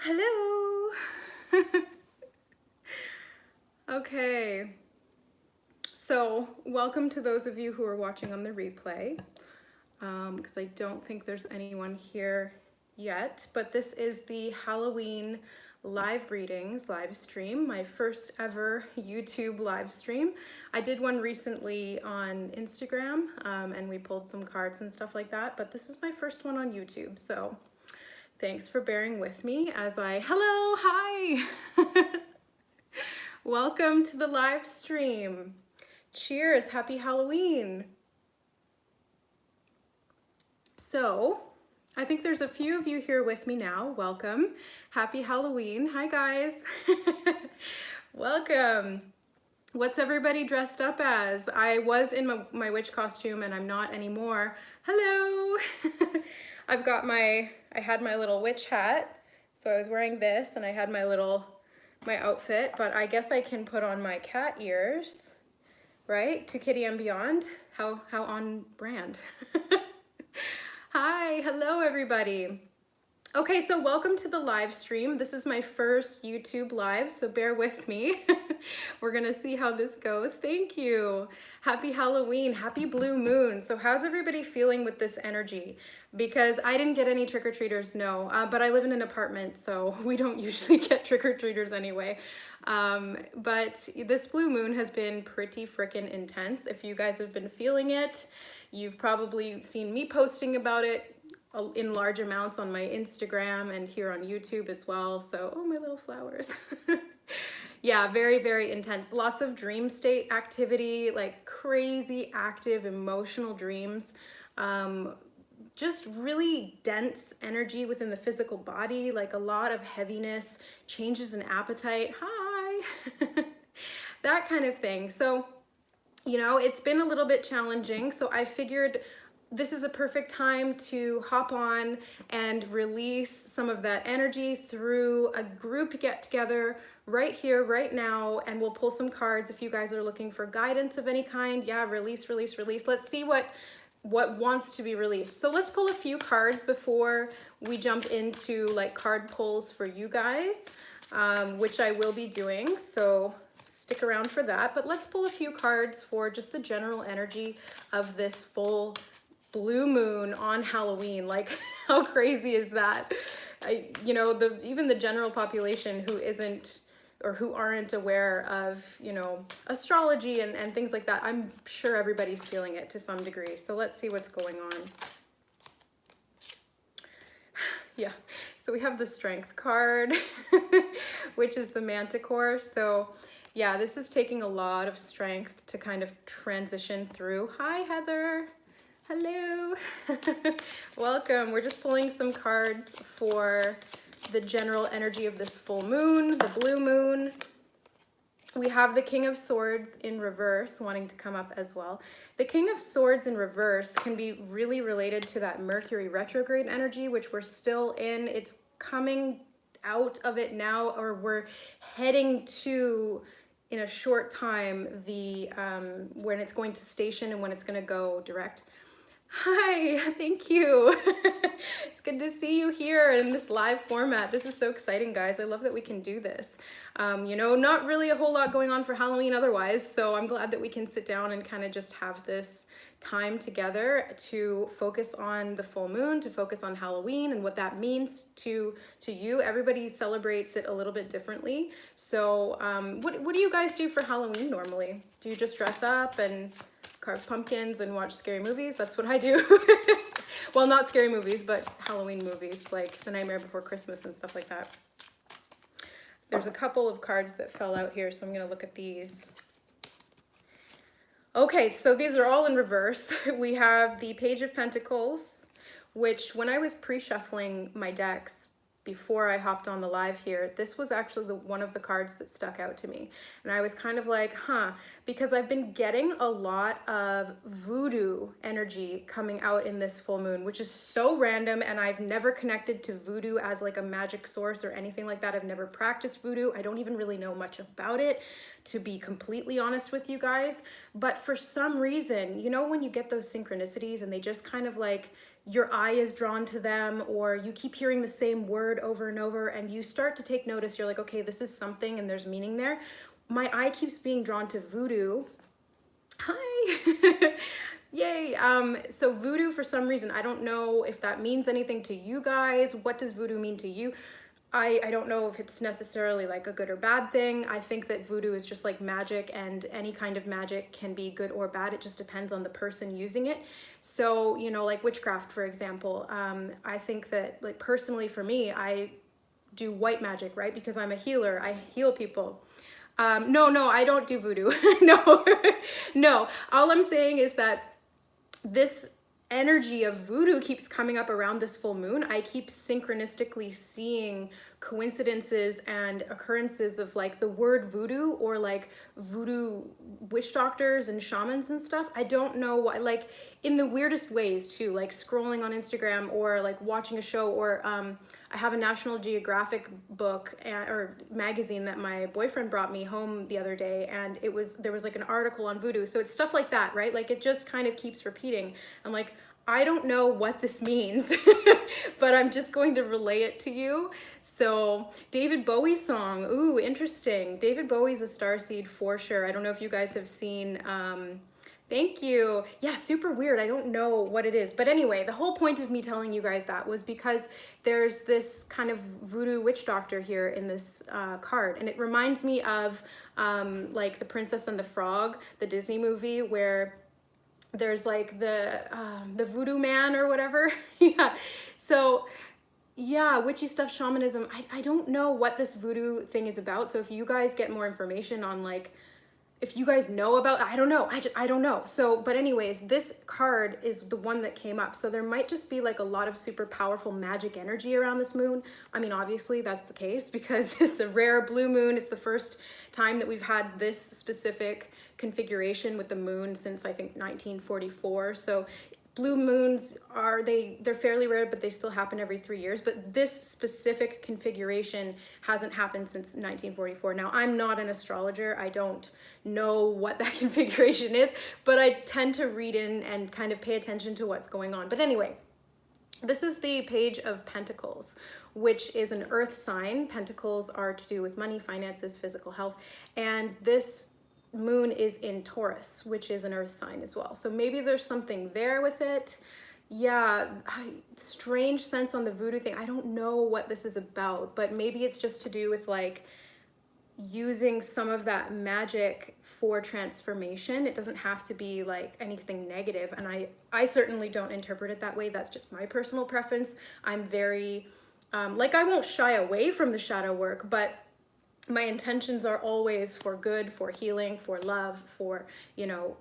Hello. Okay, so welcome to those of you who are watching on the replay, because I don't think there's anyone here yet, but this is the Halloween live readings live stream, my first ever YouTube live stream. I did one recently on Instagram, and we pulled some cards and stuff like that, but this is my first one on YouTube, so thanks for bearing with me as hello, hi! Welcome to the live stream. Cheers, happy Halloween. So, I think there's a few of you here with me now. Welcome. Happy Halloween. Hi guys. Welcome. What's everybody dressed up as? I was in my witch costume and I'm not anymore. Hello. I had my little witch hat. So I was wearing this and I had my outfit, but I guess I can put on my cat ears, right? To Kitty and Beyond. How on brand. Hi, hello everybody. Okay, so welcome to the live stream. This is my first YouTube live, so bear with me. We're gonna see how this goes. Thank you. Happy Halloween, happy blue moon. So how's everybody feeling with this energy? Because I didn't get any trick-or-treaters, no, but I live in an apartment, so we don't usually get trick-or-treaters anyway. But this blue moon has been pretty freaking intense. If you guys have been feeling it, you've probably seen me posting about it in large amounts on my Instagram and here on YouTube as well. So, oh, my little flowers. Yeah, very, very intense. Lots of dream state activity, like crazy active emotional dreams. Just really dense energy within the physical body, like a lot of heaviness, changes in appetite. Hi! That kind of thing. So, you know, it's been a little bit challenging. So I figured this is a perfect time to hop on and release some of that energy through a group get together right here, right now, and we'll pull some cards if you guys are looking for guidance of any kind. Yeah, release, release, release. Let's see what wants to be released. So let's pull a few cards before we jump into like card pulls for you guys, which I will be doing. So stick around for that, but let's pull a few cards for just the general energy of this full blue moon on Halloween. Like, how crazy is that? You know, even the general population who isn't or who aren't aware of, you know, astrology and things like that, I'm sure everybody's feeling it to some degree. So let's see what's going on. Yeah, so we have the Strength card, which is the Manticore. So yeah, this is taking a lot of strength to kind of transition through. Hi, Heather. Hello. Welcome. We're just pulling some cards for the general energy of this full moon, the blue moon. We have the King of Swords in reverse wanting to come up as well. The King of Swords in reverse can be really related to that Mercury retrograde energy, which we're still in. It's coming out of it now, or we're heading to, in a short time, the when it's going to station and when it's going to go direct. Hi, thank you. It's good to see you here in this live format. This is so exciting, guys. I love that we can do this. You know, not really a whole lot going on for Halloween otherwise, so I'm glad that we can sit down and kind of just have this time together to focus on the full moon, to focus on Halloween and what that means to you. Everybody celebrates it a little bit differently. So what do you guys do for Halloween normally? Do you just dress up and carve pumpkins and watch scary movies? That's what I do. Well, not scary movies, but Halloween movies, like The Nightmare Before Christmas and stuff like that. There's a couple of cards that fell out here, so I'm gonna look at these. Okay, so these are all in reverse. We have the Page of Pentacles, which when I was pre-shuffling my decks before I hopped on the live here, this was actually one of the cards that stuck out to me. And I was kind of like, huh, because I've been getting a lot of voodoo energy coming out in this full moon, which is so random, and I've never connected to voodoo as like a magic source or anything like that. I've never practiced voodoo. I don't even really know much about it, to be completely honest with you guys. But for some reason, you know, when you get those synchronicities and they just kind of like, your eye is drawn to them, or you keep hearing the same word over and over and you start to take notice, you're like, okay, this is something and there's meaning there. My eye keeps being drawn to voodoo. Hi. Yay. So voodoo, for some reason, I don't know if that means anything to you guys. What does voodoo mean to you? I don't know if it's necessarily like a good or bad thing. I think that voodoo is just like magic, and any kind of magic can be good or bad. It just depends on the person using it. So, you know, like witchcraft, for example, I think that, like, personally for me, I do white magic, right? Because I'm a healer, I heal people. No, I don't do voodoo. No, no. All I'm saying is that this energy of voodoo keeps coming up around this full moon. I keep synchronistically seeing coincidences and occurrences of like the word voodoo, or like voodoo witch doctors and shamans and stuff. I don't know why, like in the weirdest ways too, like scrolling on Instagram or like watching a show, or I have a National Geographic book or magazine that my boyfriend brought me home the other day, and there was like an article on voodoo. So it's stuff like that, right? Like it just kind of keeps repeating. I'm like, I don't know what this means, but I'm just going to relay it to you. So David Bowie's song, ooh, interesting. David Bowie's a starseed for sure. I don't know if you guys have seen, thank you. Yeah, super weird. I don't know what it is. But anyway, the whole point of me telling you guys that was because there's this kind of voodoo witch doctor here in this card. And it reminds me of like The Princess and the Frog, the Disney movie, where there's like the voodoo man or whatever. Yeah. So yeah, witchy stuff, shamanism. I don't know what this voodoo thing is about. So if you guys get more information on, like, if you guys know about, I don't know. I don't know. So, but anyways, this card is the one that came up. So there might just be like a lot of super powerful magic energy around this moon. I mean, obviously that's the case because it's a rare blue moon. It's the first time that we've had this specific configuration with the moon since I think 1944. So blue moons they're fairly rare, but they still happen every 3 years. But this specific configuration hasn't happened since 1944. Now, I'm not an astrologer. I don't know what that configuration is, but I tend to read in and kind of pay attention to what's going on. But anyway, this is the Page of Pentacles, which is an earth sign. Pentacles are to do with money, finances, physical health. And this moon is in Taurus, which is an earth sign as well. So maybe there's something there with it. Yeah, strange sense on the voodoo thing. I don't know what this is about, but maybe it's just to do with like using some of that magic for transformation. It doesn't have to be like anything negative. And I certainly don't interpret it that way. That's just my personal preference. I'm very, like, I won't shy away from the shadow work, but my intentions are always for good, for healing, for love, for, you know,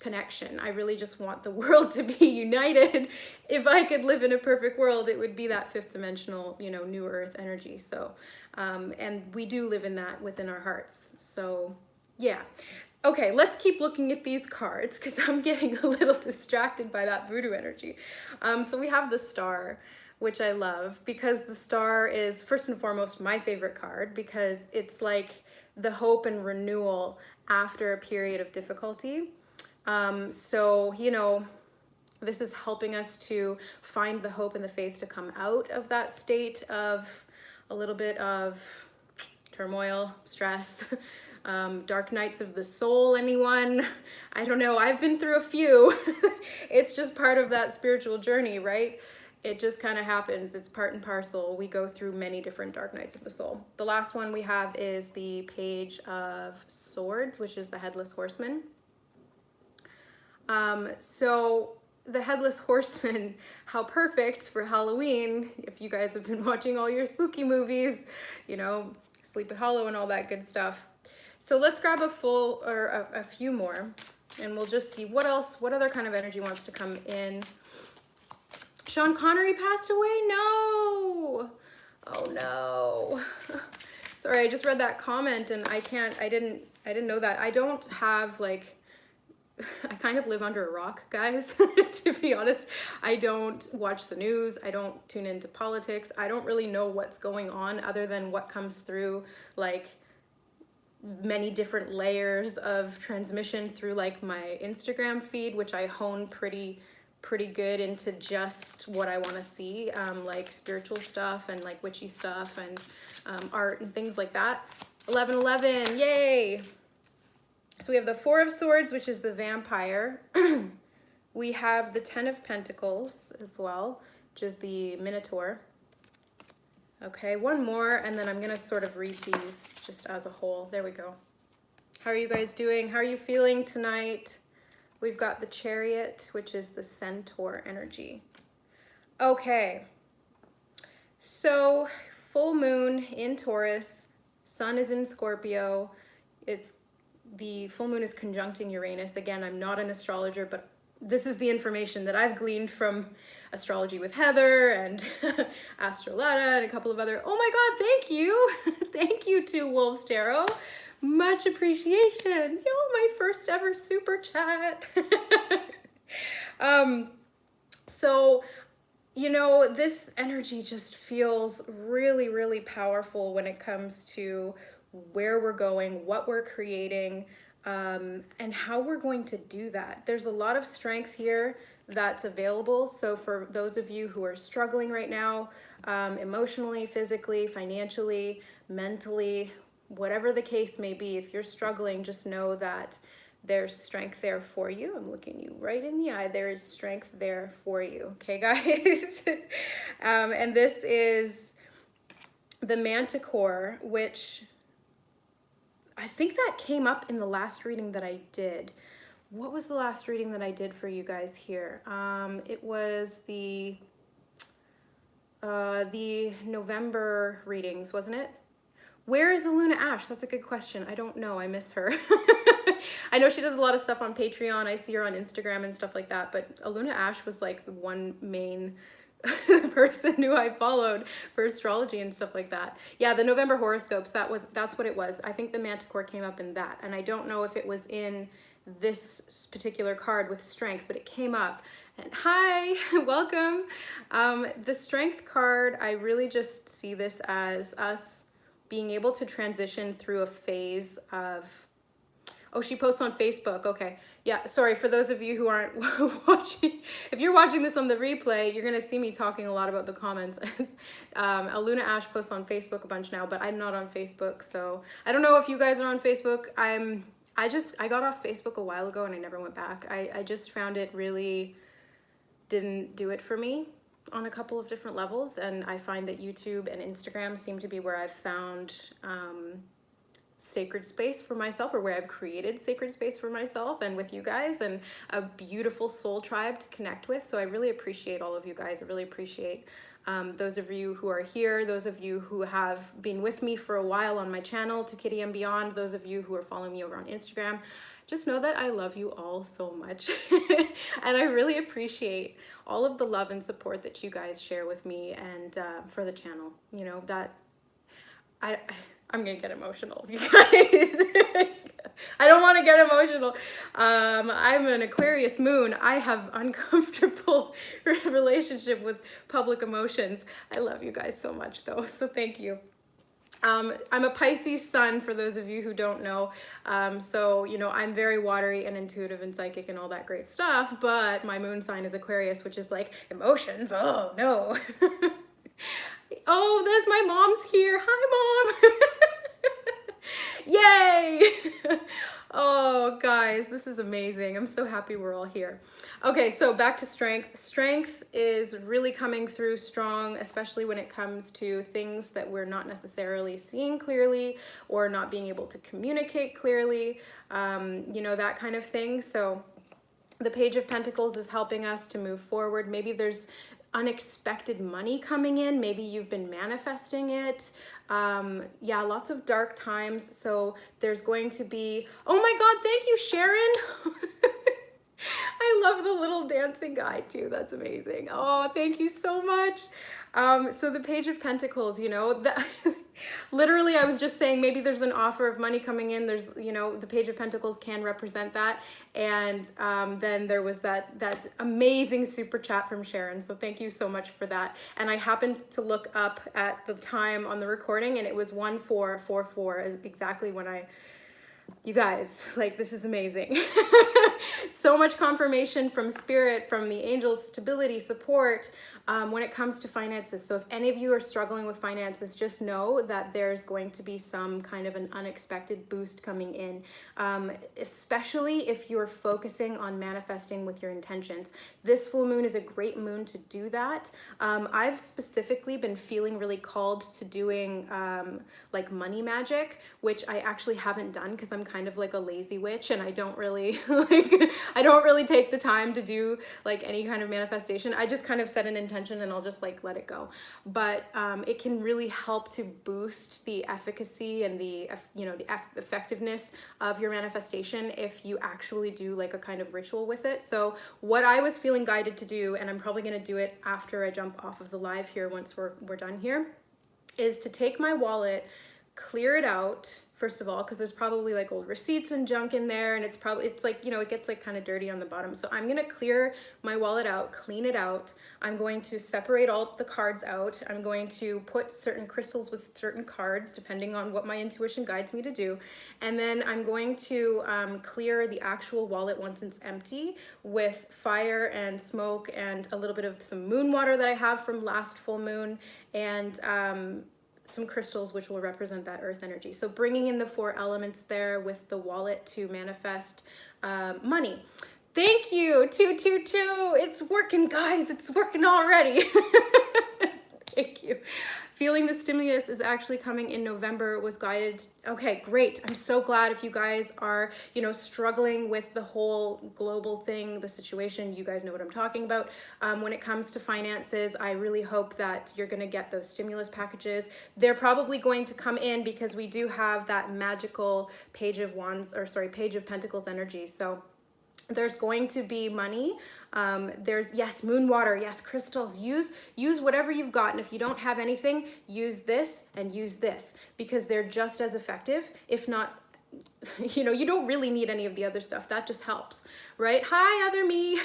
connection. I really just want the world to be united. If I could live in a perfect world, it would be that fifth dimensional, you know, new earth energy. So, and we do live in that within our hearts. So yeah. Okay, let's keep looking at these cards because I'm getting a little distracted by that voodoo energy. So we have the Star, which I love because the Star is first and foremost my favorite card because it's like the hope and renewal after a period of difficulty. So, you know, this is helping us to find the hope and the faith to come out of that state of a little bit of turmoil, stress, dark nights of the soul, anyone? I don't know, I've been through a few. It's just part of that spiritual journey, right? It just kind of happens. It's part and parcel. We go through many different dark nights of the soul. The last one we have is the Page of Swords, which is the Headless Horseman. So the Headless Horseman, how perfect for Halloween. If you guys have been watching all your spooky movies, you know, Sleepy Hollow and all that good stuff. So let's grab a few more and we'll just see what other kind of energy wants to come in. Sean Connery passed away? No! Oh no. Sorry, I just read that comment and I didn't know that. I don't have like, I kind of live under a rock, guys, to be honest. I don't watch the news. I don't tune into politics. I don't really know what's going on other than what comes through like many different layers of transmission through like my Instagram feed, which I hone pretty good into just what I want to see, like spiritual stuff and like witchy stuff and art and things like that. 1111, yay! So we have the Four of Swords, which is the vampire. We have the Ten of Pentacles as well, which is the Minotaur. Okay, one more, and then I'm gonna sort of read these just as a whole. There we go. How are you guys doing? How are you feeling tonight? We've got the Chariot, which is the Centaur energy. Okay, so full moon in Taurus, sun is in Scorpio. The full moon is conjuncting Uranus. Again, I'm not an astrologer, but this is the information that I've gleaned from Astrology with Heather and Astroletta and a couple of other, oh my God, thank you. Thank you to Wolves Tarot. Much appreciation. Yo, my first ever super chat. So, you know, this energy just feels really, really powerful when it comes to where we're going, what we're creating, and how we're going to do that. There's a lot of strength here that's available. So for those of you who are struggling right now, emotionally, physically, financially, mentally, whatever the case may be, if you're struggling, just know that there's strength there for you. I'm looking you right in the eye. There is strength there for you. Okay, guys? And this is the Manticore, which I think that came up in the last reading that I did. What was the last reading that I did for you guys here? It was the November readings, wasn't it? Where is Aluna Ash? That's a good question. I don't know. I miss her. I know she does a lot of stuff on Patreon. I see her on Instagram and stuff like that. But Aluna Ash was like the one main person who I followed for astrology and stuff like that. Yeah, the November horoscopes, that's what it was. I think the Manticore came up in that. And I don't know if it was in this particular card with strength, but it came up. And hi, welcome. The strength card, I really just see this as us being able to transition through a phase of, oh, she posts on Facebook. Okay. Yeah, sorry, for those of you who aren't watching, if you're watching this on the replay, you're gonna see me talking a lot about the comments. Aluna Ash posts on Facebook a bunch now, but I'm not on Facebook, so I don't know if you guys are on Facebook. I got off Facebook a while ago and I never went back. I just found it really didn't do it for me on a couple of different levels, and I find that YouTube and Instagram seem to be where I've found sacred space for myself, or where I've created sacred space for myself and with you guys, and a beautiful soul tribe to connect with. So I really appreciate all of you guys. I really appreciate those of you who are here, those of you who have been with me for a while on my channel, To Kitty and Beyond, those of you who are following me over on Instagram. Just know that I love you all so much. And I really appreciate all of the love and support that you guys share with me and for the channel. You know, that I'm gonna get emotional, you guys. I don't want to get emotional. I'm an Aquarius moon. I have uncomfortable relationship with public emotions. I love you guys so much though, so thank you. I'm a Pisces sun, for those of you who don't know. So, you know, I'm very watery and intuitive and psychic and all that great stuff, but my moon sign is Aquarius, which is like emotions. Oh no. Oh, there's my mom's here. Hi, Mom. Yay. Oh, guys, this is amazing. I'm so happy we're all here. Okay, so back to strength. Strength is really coming through strong, especially when it comes to things that we're not necessarily seeing clearly or not being able to communicate clearly, you know, that kind of thing. So the Page of Pentacles is helping us to move forward. Maybe there's unexpected money coming in. Maybe you've been manifesting it. Yeah, lots of dark times. So there's going to be, oh my God, thank you, Sharon. I love the little dancing guy too. That's amazing. Oh, thank you so much. So the Page of Pentacles, you know, Literally, I was just saying maybe there's an offer of money coming in. There's, you know, the Page of Pentacles can represent that. And then there was that amazing super chat from Sharon. So thank you so much for that. And I happened to look up at the time on the recording, and it was 1444 is exactly when you guys, like, this is amazing. So much confirmation from spirit, from the angels, stability, support, when it comes to finances. So if any of you are struggling with finances, just know that there's going to be some kind of an unexpected boost coming in, especially if you're focusing on manifesting with your intentions. This full moon is a great moon to do that. I've specifically been feeling really called to doing like money magic, which I actually haven't done because I'm kind of like a lazy witch, and I don't really I don't really take the time to do like any kind of manifestation. I just kind of set an intention and I'll just like let it go. But it can really help to boost the efficacy and the, you know, the effectiveness of your manifestation if you actually do like a kind of ritual with it. So what I was feeling guided to do, and I'm probably going to do it after I jump off of the live here once we're done here, is to take my wallet, clear it out first of all, because there's probably like old receipts and junk in there, and it's like, you know, it gets like kind of dirty on the bottom. So I'm gonna clear my wallet out, clean it out. I'm going to separate all the cards out. I'm going to put certain crystals with certain cards depending on what my intuition guides me to do, and then I'm going to clear the actual wallet once it's empty with fire and smoke and a little bit of some moon water that I have from last full moon, and some crystals which will represent that earth energy. So bringing in the 4 elements there with the wallet to manifest money. Thank you, 222. It's working, guys. It's working already. Thank you. Feeling the stimulus is actually coming in November, was guided. Okay, great. I'm so glad if you guys are, you know, struggling with the whole global thing, the situation, you guys know what I'm talking about. When it comes to finances, I really hope that you're going to get those stimulus packages. They're probably going to come in because we do have that magical Page of Pentacles energy. So there's going to be money. There's, yes, moon water, yes, crystals. Use whatever you've got, and if you don't have anything, use this and use this, because they're just as effective, if not, you know, you don't really need any of the other stuff. That just helps, right? Hi, other me.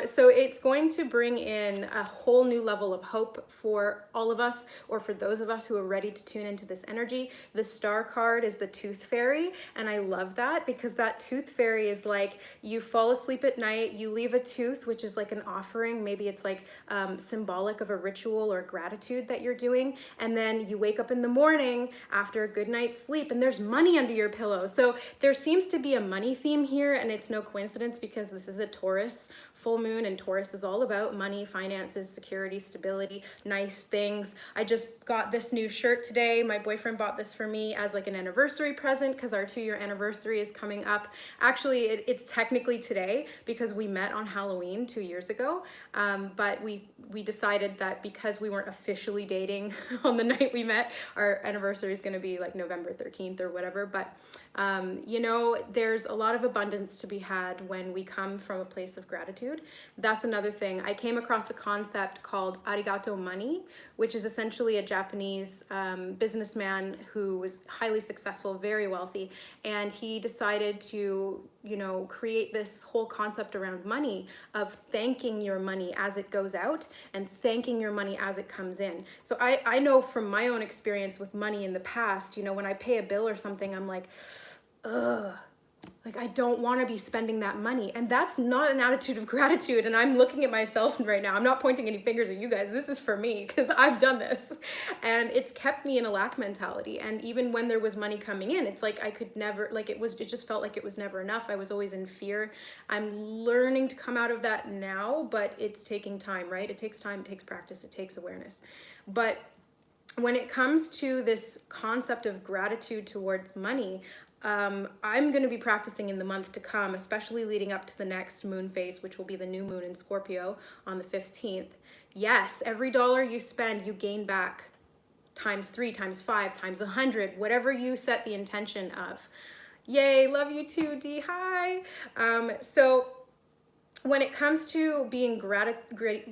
So it's going to bring in a whole new level of hope for all of us, or for those of us who are ready to tune into this energy. The star card is the tooth fairy, and I love that because that tooth fairy is like, you fall asleep at night, you leave a tooth, which is like an offering. Maybe it's like symbolic of a ritual or gratitude that you're doing. And then you wake up in the morning after a good night's sleep and there's money under your pillow. So there seems to be a money theme here, and it's no coincidence because this is a Taurus full moon, and Taurus is all about money, finances, security, stability, nice things. I just got this new shirt today. My boyfriend bought this for me as like an anniversary present because our 2-year anniversary is coming up. Actually, it's technically today because we met on Halloween 2 years ago, but we decided that because we weren't officially dating on the night we met, our anniversary is going to be like November 13th or whatever. But you know, there's a lot of abundance to be had when we come from a place of gratitude. That's another thing. I came across a concept called arigato money, which is essentially a Japanese businessman who was highly successful, very wealthy, and he decided to, you know, create this whole concept around money, of thanking your money as it goes out and thanking your money as it comes in. So I know from my own experience with money in the past, you know, when I pay a bill or something, I'm like, ugh, like I don't want to be spending that money. And that's not an attitude of gratitude. And I'm looking at myself right now. I'm not pointing any fingers at you guys. This is for me because I've done this. And it's kept me in a lack mentality. And even when there was money coming in, it's like I could never, like it just felt like it was never enough. I was always in fear. I'm learning to come out of that now, but it's taking time, right? It takes time, it takes practice, it takes awareness. But when it comes to this concept of gratitude towards money, I'm going to be practicing in the month to come, especially leading up to the next moon phase, which will be the new moon in Scorpio on the 15th. Yes, every dollar you spend, you gain back times 3, times 5, times 100, whatever you set the intention of. Yay, love you too, D. Hi. So when it comes to being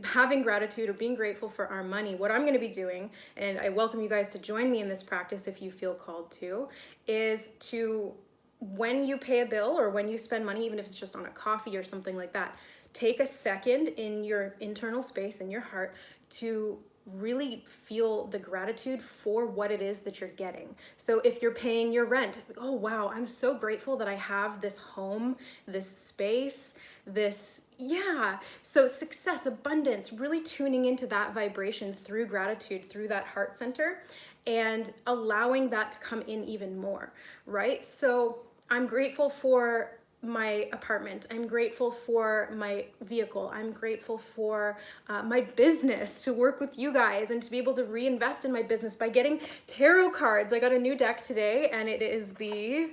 having gratitude or being grateful for our money, what I'm going to be doing, and I welcome you guys to join me in this practice if you feel called to, is to, when you pay a bill or when you spend money, even if it's just on a coffee or something like that, take a second in your internal space, in your heart, to really feel the gratitude for what it is that you're getting. So if you're paying your rent, oh wow, I'm so grateful that I have this home, this space, this, yeah. So success, abundance, really tuning into that vibration through gratitude, through that heart center, and allowing that to come in even more, right? So I'm grateful for my apartment. I'm grateful for my vehicle. I'm grateful for my business, to work with you guys and to be able to reinvest in my business by getting tarot cards. I got a new deck today and it is the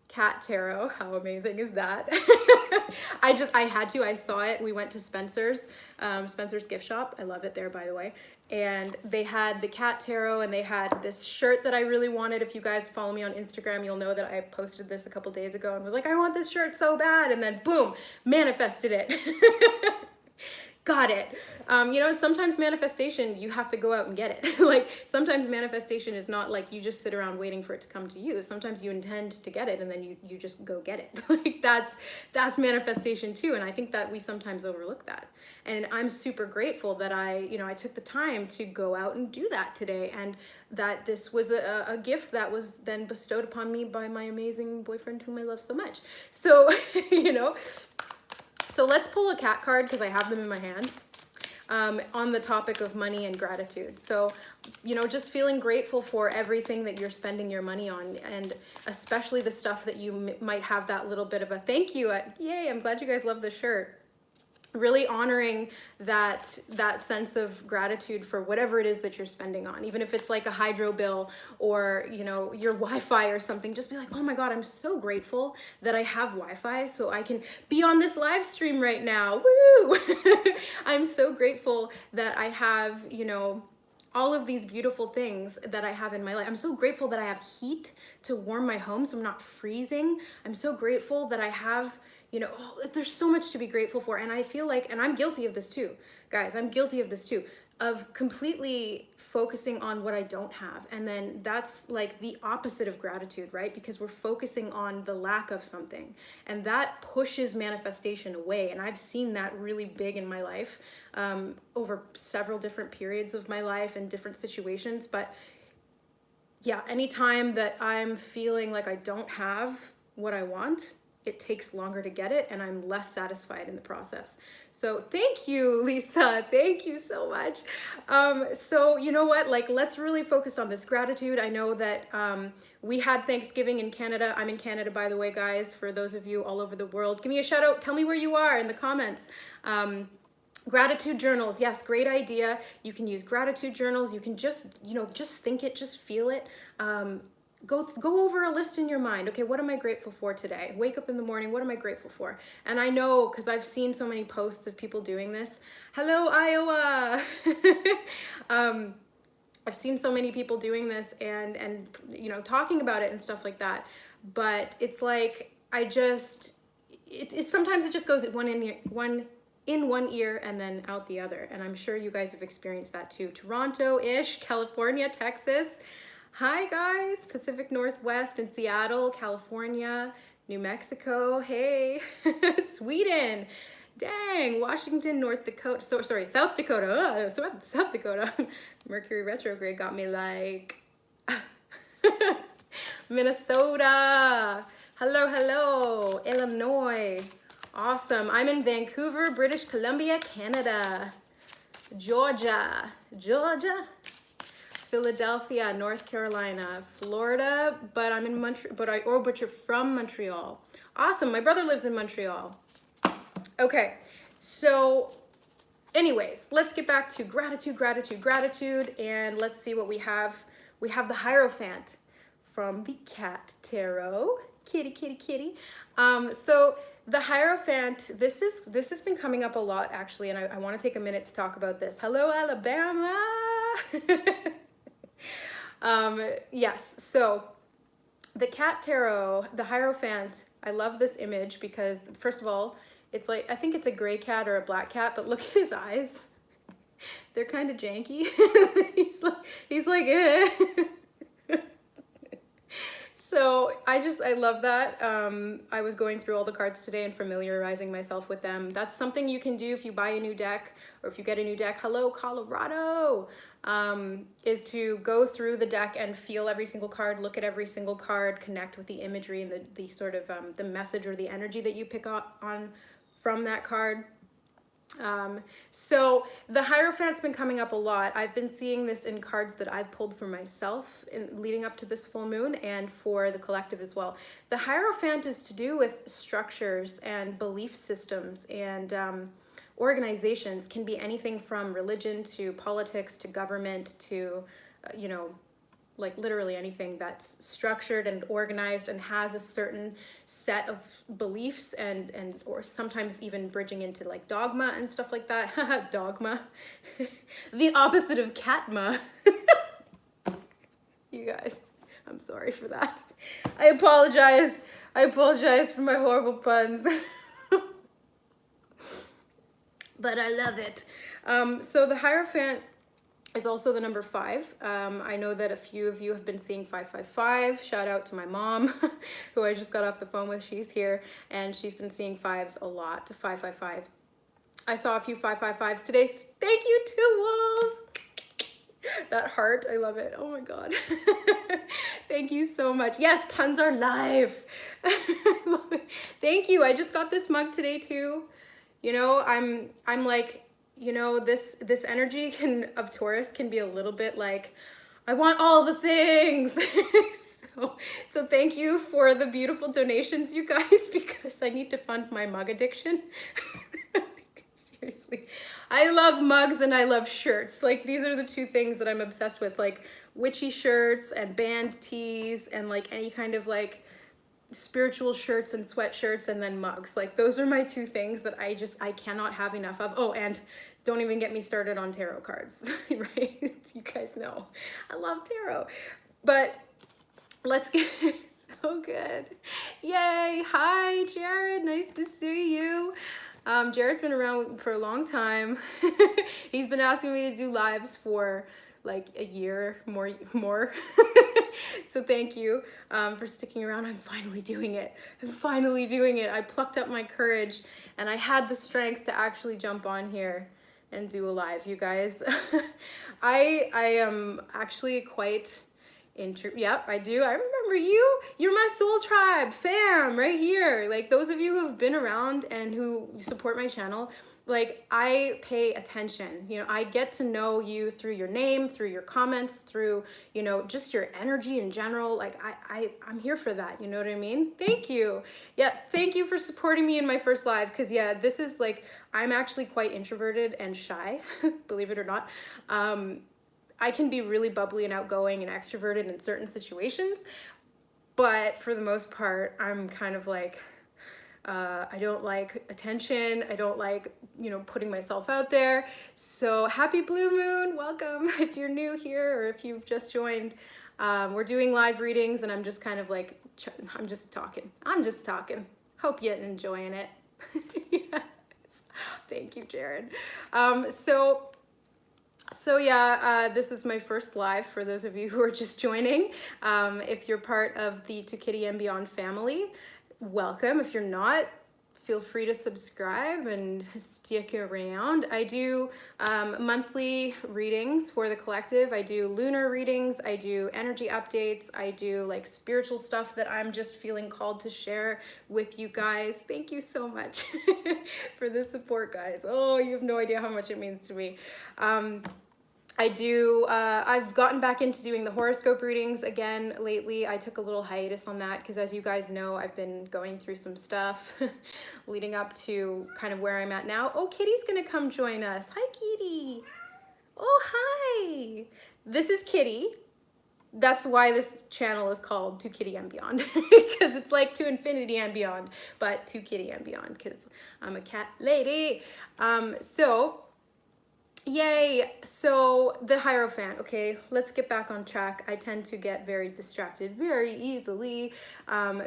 Cat Tarot. How amazing is that? I saw it. We went to Spencer's gift shop. I love it there, by the way. And they had the Cat Tarot and they had this shirt that I really wanted. If you guys follow me on Instagram, you'll know that I posted this a couple days ago and was like, I want this shirt so bad. And then boom, manifested it. Got it. You know, sometimes manifestation, you have to go out and get it. Like sometimes manifestation is not like you just sit around waiting for it to come to you. Sometimes you intend to get it and then you just go get it. Like that's manifestation too. And I think that we sometimes overlook that. And I'm super grateful that I took the time to go out and do that today, and that this was a gift that was then bestowed upon me by my amazing boyfriend whom I love so much. So, so let's pull a cat card because I have them in my hand. On the topic of money and gratitude. So, just feeling grateful for everything that you're spending your money on, and especially the stuff that you might have that little bit of a thank you at. Yay, I'm glad you guys love the shirt. Really honoring that sense of gratitude for whatever it is that you're spending on, even if it's like a hydro bill or your Wi-Fi or something. Just be like, oh my God, I'm so grateful that I have Wi-Fi so I can be on this live stream right now. Woo! I'm so grateful that I have all of these beautiful things that I have in my life. I'm so grateful that I have heat to warm my home so I'm not freezing. I'm so grateful that I have there's so much to be grateful for. And I feel like, and I'm guilty of this too, guys, I'm guilty of this too, of completely focusing on what I don't have. And then that's like the opposite of gratitude, right? Because we're focusing on the lack of something, and that pushes manifestation away. And I've seen that really big in my life over several different periods of my life and different situations. But yeah, anytime that I'm feeling like I don't have what I want, it takes longer to get it, and I'm less satisfied in the process. So thank you, Lisa. Thank you so much. So you know what? Like, let's really focus on this gratitude. I know that we had Thanksgiving in Canada. I'm in Canada, by the way, guys, for those of you all over the world. Give me a shout out. Tell me where you are in the comments. Gratitude journals. Yes, great idea. You can use gratitude journals. You can just think it, just feel it. Go over a list in your mind. Okay, what am I grateful for today? Wake up in the morning, what am I grateful for? And I know, because I've seen so many posts of people doing this. Hello, Iowa. I've seen so many people doing this and talking about it and stuff like that. But it's like, sometimes it just goes in one ear and then out the other. And I'm sure you guys have experienced that too. Toronto-ish, California, Texas. Hi guys, Pacific Northwest in Seattle, California, New Mexico, hey, Sweden, dang, Washington, North Dakota, South Dakota, South Dakota, Mercury retrograde got me like, Minnesota, hello, Illinois, awesome, I'm in Vancouver, British Columbia, Canada, Georgia, Philadelphia, North Carolina, Florida, but I'm in Montreal, but you're from Montreal. Awesome, my brother lives in Montreal. Okay, so anyways, let's get back to gratitude, and let's see what we have. We have the Hierophant from the Cat Tarot. Kitty. So the Hierophant, this has been coming up a lot actually, and I want to take a minute to talk about this. Hello, Alabama. Yes, so the Cat Tarot, the Hierophant, I love this image because first of all, It's like, I think it's a gray cat or a black cat, but look at his eyes. They're kind of janky. he's like, eh. So I love that. I was going through all the cards today and familiarizing myself with them. That's something you can do if you buy a new deck or if you get a new deck. Hello, Colorado. Is to go through the deck and feel every single card, look at every single card, connect with the imagery and the sort of the message or the energy that you pick up on from that card. So the Hierophant's been coming up a lot. I've been seeing this in cards that I've pulled for myself leading up to this full moon and for the collective as well. The Hierophant is to do with structures and belief systems and organizations. Can be anything from religion to politics to government to, you know, like literally anything that's structured and organized and has a certain set of beliefs and or sometimes even bridging into like dogma and stuff like that. Dogma. The opposite of catma. You guys, I'm sorry for that. I apologize. I apologize for my horrible puns. But I love it. So the Hierophant is also the number 5. I know that a few of you have been seeing 555. Shout out to my mom, who I just got off the phone with. She's here, and she's been seeing 5s a lot, 555. I saw a few 555s today. Thank you, Two Wolves. That heart, I love it. Oh my God. Thank you so much. Yes, puns are live. I love it. Thank you. I just got this mug today too. You know, I'm like, you know, this energy of Taurus can be a little bit like, I want all the things. So thank you for the beautiful donations, you guys, because I need to fund my mug addiction. Seriously. I love mugs and I love shirts. Like, these are the two things that I'm obsessed with, like witchy shirts and band tees and like any kind of like spiritual shirts and sweatshirts, and then mugs. Like, those are my two things that I cannot have enough of. Oh, and don't even get me started on tarot cards, right? You guys know I love tarot. But let's get so good. Yay. Hi, Jared. Nice to see you. Jared's been around for a long time. He's been asking me to do lives for like a year more. So thank you for sticking around. I'm finally doing it. I'm finally doing it. I plucked up my courage and I had the strength to actually jump on here and do a live, you guys. I am actually quite yep, I do. I remember you. You're my soul tribe fam right here. Like, those of you who have been around and who support my channel, like, I pay attention. You know, I get to know you through your name, through your comments, through, you know, just your energy in general. Like, I'm here for that. You know what I mean? Thank you. Yeah, thank you for supporting me in my first live. Because, yeah, this is like, I'm actually quite introverted and shy, believe it or not. I can be really bubbly and outgoing and extroverted in certain situations, but for the most part, I'm kind of like, I don't like attention. I don't like, you know, putting myself out there. So happy Blue Moon, welcome. If you're new here or if you've just joined, we're doing live readings and I'm just kind of like, I'm just talking. Hope you're enjoying it. Yes. Thank you, Jared. So yeah, this is my first live for those of you who are just joining. If you're part of the To Kitty and Beyond family, welcome. If you're not, feel free to subscribe and stick around. I do monthly readings for the collective. I do lunar readings. I do energy updates. I do like spiritual stuff that I'm just feeling called to share with you guys. Thank you so much for the support, guys. Oh, you have no idea how much it means to me. I've gotten back into doing the horoscope readings again lately. I took a little hiatus on that because, as you guys know, I've been going through some stuff leading up to kind of where I'm at now. Oh, Kitty's gonna come join us. Hi, Kitty. Oh, hi. This is Kitty. That's why this channel is called To Kitty and Beyond, because it's like to infinity and beyond, but To Kitty and Beyond because I'm a cat lady. So Yay! So the Hierophant, okay, let's get back on track. I tend to get very distracted very easily.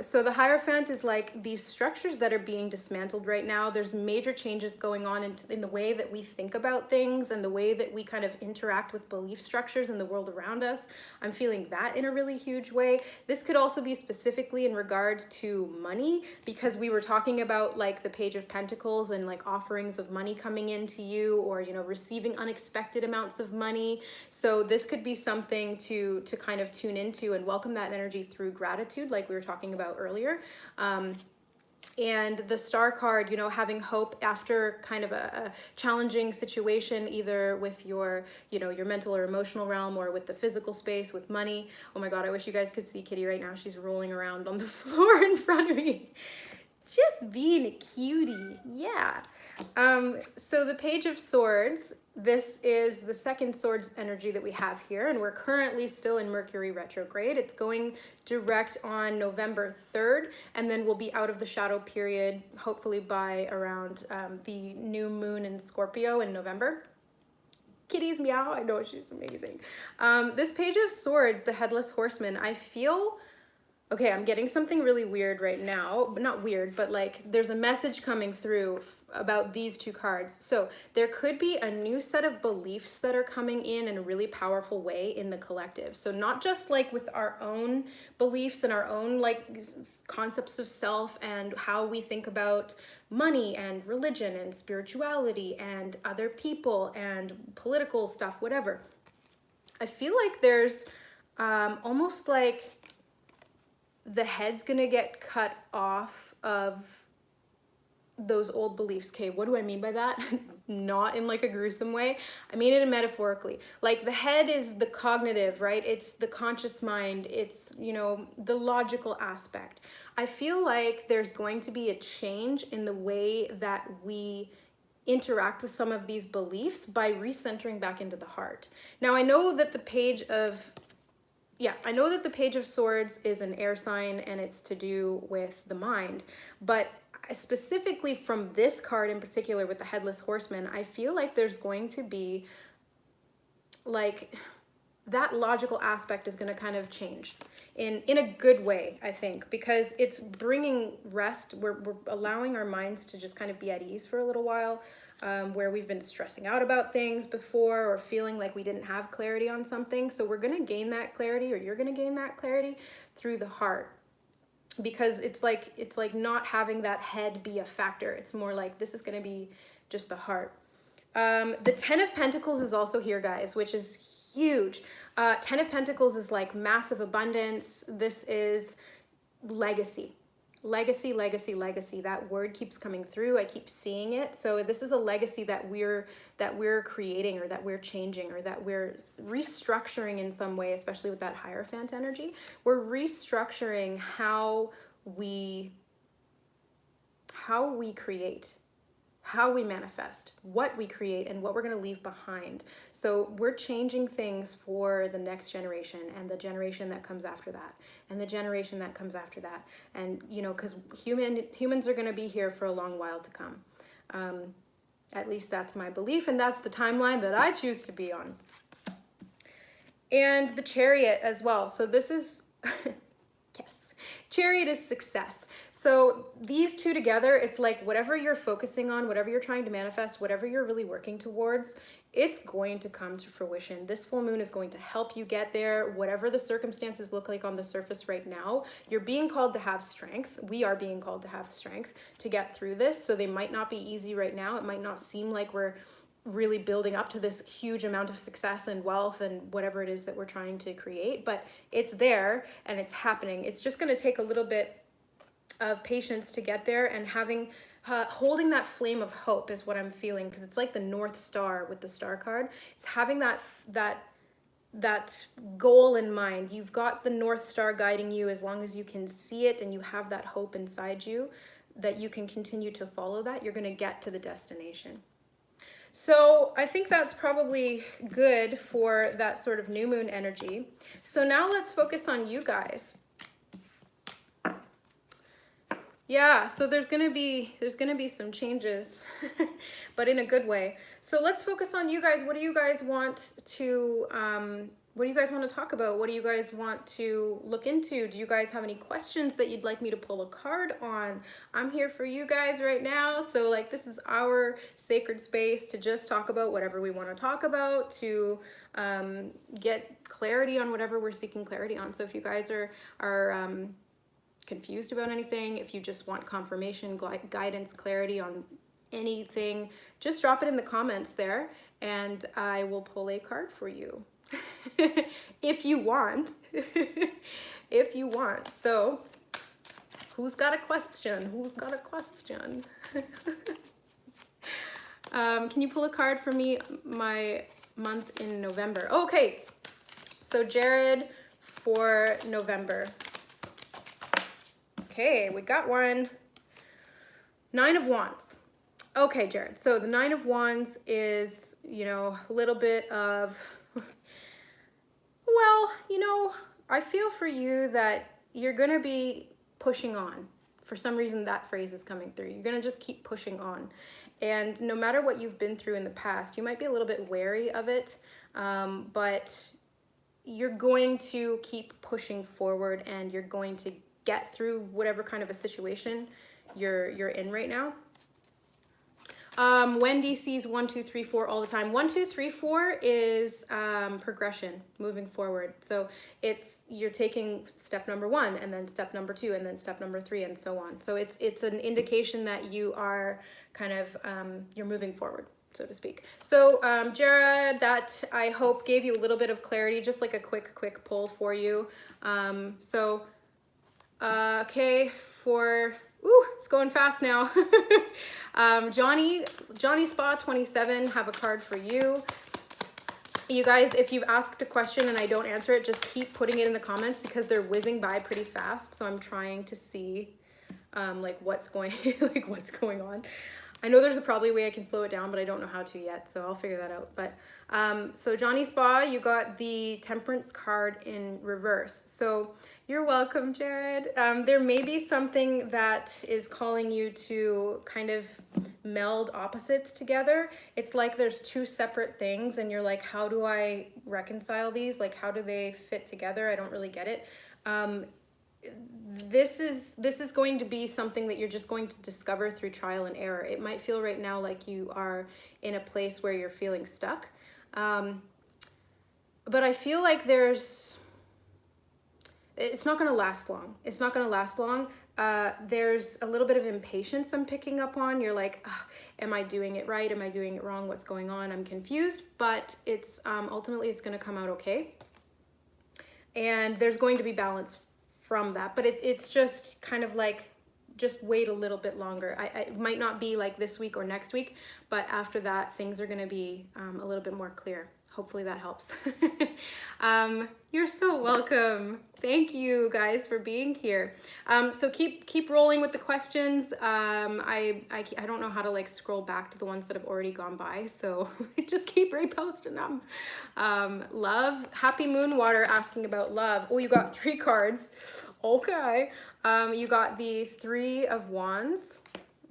So the Hierophant is like these structures that are being dismantled right now. There's major changes going on in the way that we think about things and the way that we kind of interact with belief structures in the world around us. I'm feeling that in a really huge way. This could also be specifically in regard to money, because we were talking about like the Page of Pentacles and like offerings of money coming into you, or, you know, receiving unexpected amounts of money. So this could be something to kind of tune into and welcome that energy through gratitude, like we were talking about earlier. And the Star card, you know, having hope after kind of a challenging situation, either with your, you know, your mental or emotional realm, or with the physical space, with money. Oh my God, I wish you guys could see Kitty right now. She's rolling around on the floor in front of me. Just being a cutie, yeah. So the Page of Swords, this is the second swords energy that we have here, and we're currently still in Mercury retrograde. It's going direct on November 3rd, and then we'll be out of the shadow period, hopefully by around the new moon in Scorpio in November. Kitty's meow, I know she's amazing. This Page of Swords, the Headless Horseman, I feel... Okay, I'm getting something really weird right now, but not weird, but like there's a message coming through about these two cards. So there could be a new set of beliefs that are coming in a really powerful way in the collective. So not just like with our own beliefs and our own like concepts of self and how we think about money and religion and spirituality and other people and political stuff, whatever. I feel like there's almost like the head's gonna get cut off of those old beliefs. Okay, what do I mean by that? Not in like a gruesome way. I mean it metaphorically. Like the head is the cognitive, right? It's the conscious mind. It's, you know, the logical aspect. I feel like there's going to be a change in the way that we interact with some of these beliefs by recentering back into the heart. Now I know that the Page of Swords is an air sign and it's to do with the mind, but specifically from this card in particular with the Headless Horseman, I feel like there's going to be like that logical aspect is going to kind of change in a good way, I think, because it's bringing rest. We're allowing our minds to just kind of be at ease for a little while. Where we've been stressing out about things before or feeling like we didn't have clarity on something. So we're going to gain that clarity, or you're going to gain that clarity through the heart, because it's like not having that head be a factor. It's more like this is going to be just the heart. The Ten of Pentacles is also here, guys, which is huge. Ten of Pentacles is like massive abundance. This is legacy. Legacy, legacy, legacy. That word keeps coming through. I keep seeing it. So this is a legacy that we're creating, or that we're changing, or that we're restructuring in some way, especially with that Hierophant energy. We're restructuring how we create, how we manifest, what we create, and what we're going to leave behind. So we're changing things for the next generation, and the generation that comes after that, and the generation that comes after that. And, you know, because humans are going to be here for a long while to come. At least that's my belief, and that's the timeline that I choose to be on. And the Chariot as well. So this is, yes, Chariot is success. So these two together, it's like whatever you're focusing on, whatever you're trying to manifest, whatever you're really working towards, it's going to come to fruition. This full moon is going to help you get there. Whatever the circumstances look like on the surface right now, you're being called to have strength. We are being called to have strength to get through this. So they might not be easy right now. It might not seem like we're really building up to this huge amount of success and wealth and whatever it is that we're trying to create, but it's there and it's happening. It's just going to take a little bit of patience to get there, and having holding that flame of hope is what I'm feeling, because it's like the North Star with the Star card. It's having that goal in mind. You've got the North Star guiding you. As long as you can see it and you have that hope inside you that you can continue to follow that, you're going to get to the destination. So I think that's probably good for that sort of new moon energy. So now let's focus on you guys. Yeah, so there's gonna be some changes, but in a good way. So let's focus on you guys. What do you guys want to talk about? What do you guys want to look into? Do you guys have any questions that you'd like me to pull a card on? I'm here for you guys right now. So like, this is our sacred space to just talk about whatever we want to talk about, to get clarity on whatever we're seeking clarity on. So if you guys are confused about anything, if you just want confirmation, guidance, clarity on anything, just drop it in the comments there and I will pull a card for you. If you want. If you want. So who's got a question? Who's got a question? Can you pull a card for me, my month in November? Okay, so Jared for November. Okay, we got one. 9 of Wands. Okay, Jared, so the 9 of Wands is, you know, a little bit of, well, you know, I feel for you that you're gonna be pushing on. For some reason, that phrase is coming through. You're gonna just keep pushing on. And no matter what you've been through in the past, you might be a little bit wary of it, but you're going to keep pushing forward and you're going to get through whatever kind of a situation you're in right now. Wendy sees 1, 2, 3, 4 all the time. 1, 2, 3, 4 is progression, moving forward. So you're taking step number 1 and then step number 2 and then step number 3 and so on. So it's an indication that you are kind of you're moving forward, so to speak. So Jared, that I hope gave you a little bit of clarity, just like a quick pull for you. Okay, it's going fast now. Johnny Spa 27, have a card for you. You guys, if you've asked a question and I don't answer it, just keep putting it in the comments because they're whizzing by pretty fast. So I'm trying to see like what's going on. I know there's probably a way I can slow it down, but I don't know how to yet, so I'll figure that out. But so Johnny Spa, you got the Temperance card in reverse. So you're welcome, Jared. There may be something that is calling you to kind of meld opposites together. It's like there's 2 separate things and you're like, how do I reconcile these? Like, how do they fit together? I don't really get it. This is going to be something that you're just going to discover through trial and error. It might feel right now like you are in a place where you're feeling stuck. But I feel like it's not going to last long. It's not going to last long. There's a little bit of impatience I'm picking up on. You're like, oh, am I doing it right? Am I doing it wrong? What's going on? I'm confused, but it's ultimately it's going to come out okay. And there's going to be balance from that, but it's just kind of like, just wait a little bit longer. It might not be like this week or next week, but after that, things are going to be a little bit more clear. Hopefully that helps. You're so welcome. Thank you guys for being here. So keep rolling with the questions. I don't know how to like scroll back to the ones that have already gone by, so just keep reposting them. Love, Happy Moonwater asking about love. Oh, you got 3 cards. Okay. You got the 3 of Wands.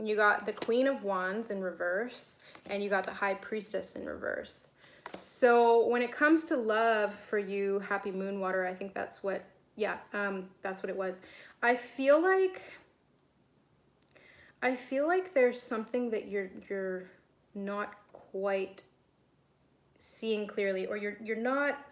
You got the Queen of Wands in reverse, and you got the High Priestess in reverse. So when it comes to love for you, Happy Moonwater, I think that's what, yeah, that's what it was. I feel like there's something that you're not quite seeing clearly, or you're not,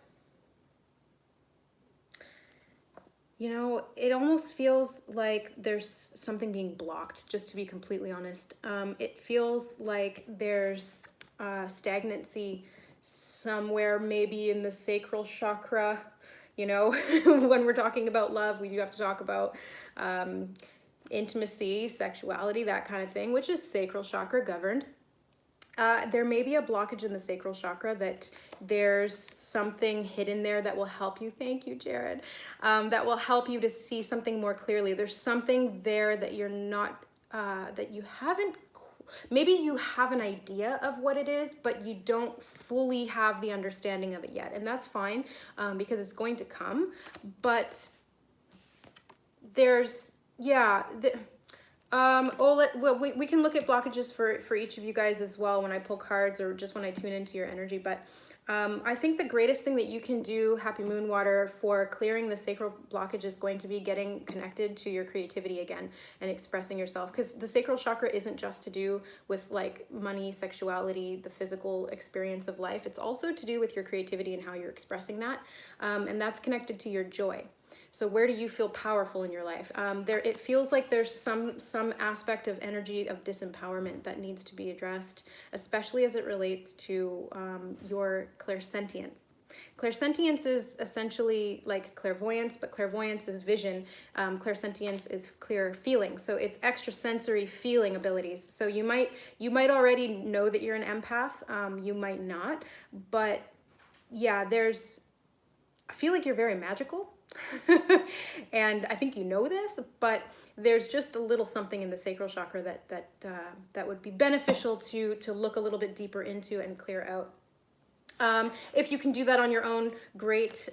you know, it almost feels like there's something being blocked, just to be completely honest. It feels like there's stagnancy somewhere, maybe in the sacral chakra. You know, when we're talking about love, we do have to talk about intimacy, sexuality, that kind of thing, which is sacral chakra governed. There may be a blockage in the sacral chakra, that there's something hidden there that will help you. Thank you, Jared. That will help you to see something more clearly. There's something there that you're not, that you haven't, maybe you have an idea of what it is, but you don't fully have the understanding of it yet. And that's fine, because it's going to come. But there's, yeah, Well, we can look at blockages for each of you guys as well when I pull cards or just when I tune into your energy. But I think the greatest thing that you can do, Happy Moon Water, for clearing the sacral blockage is going to be getting connected to your creativity again and expressing yourself. Because the sacral chakra isn't just to do with like money, sexuality, the physical experience of life. It's also to do with your creativity and how you're expressing that. And that's connected to your joy. So where do you feel powerful in your life? It feels like there's some aspect of energy of disempowerment that needs to be addressed, especially as it relates to your clairsentience. Clairsentience is essentially like clairvoyance, but clairvoyance is vision. Clairsentience is clear feeling. So it's extrasensory feeling abilities. So you might already know that you're an empath. You might not, but yeah, I feel like you're very magical. And I think you know this, but there's just a little something in the sacral chakra that would be beneficial to look a little bit deeper into and clear out. If you can do that on your own, great.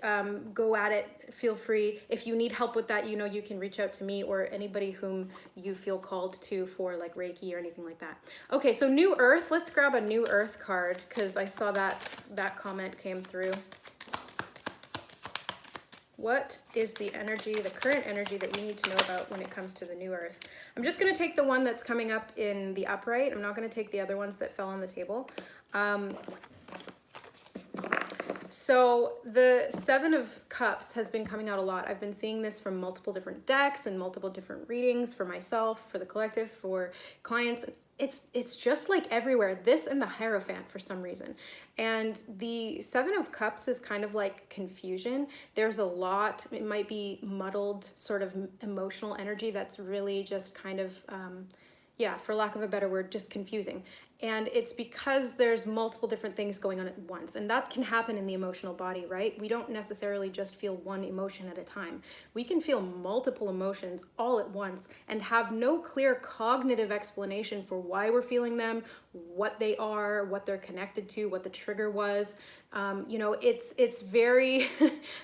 Go at it. Feel free. If you need help with that, you can reach out to me or anybody whom you feel called to for like Reiki or anything like that. Okay, so New Earth. Let's grab a New Earth card because I saw that comment came through. What is the energy, the current energy that we need to know about when it comes to the New Earth? I'm just going to take the one that's coming up in the upright. I'm not going to take the other ones that fell on the table. So the Seven of Cups has been coming out a lot. I've been seeing this from multiple different decks and multiple different readings for myself, for the collective, for clients. It's just like everywhere, this and the Hierophant for some reason. And the Seven of Cups is kind of like confusion. There's a lot, it might be muddled sort of emotional energy that's really just kind of, yeah, for lack of a better word, just confusing. And it's because there's multiple different things going on at once. And that can happen in the emotional body, right? We don't necessarily just feel one emotion at a time. We can feel multiple emotions all at once and have no clear cognitive explanation for why we're feeling them, what they are, what they're connected to, what the trigger was. It's very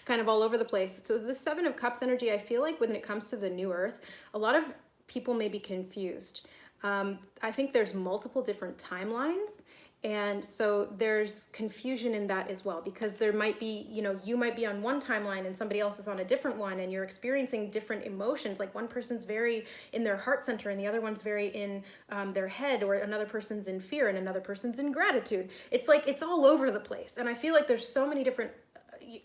kind of all over the place. So the Seven of Cups energy, I feel like when it comes to the New Earth, a lot of people may be confused. I think there's multiple different timelines, and so there's confusion in that as well, because there might be, you might be on one timeline and somebody else is on a different one, and you're experiencing different emotions. Like one person's very in their heart center and the other one's very in their head, or another person's in fear and another person's in gratitude. It's like it's all over the place, and I feel like there's so many different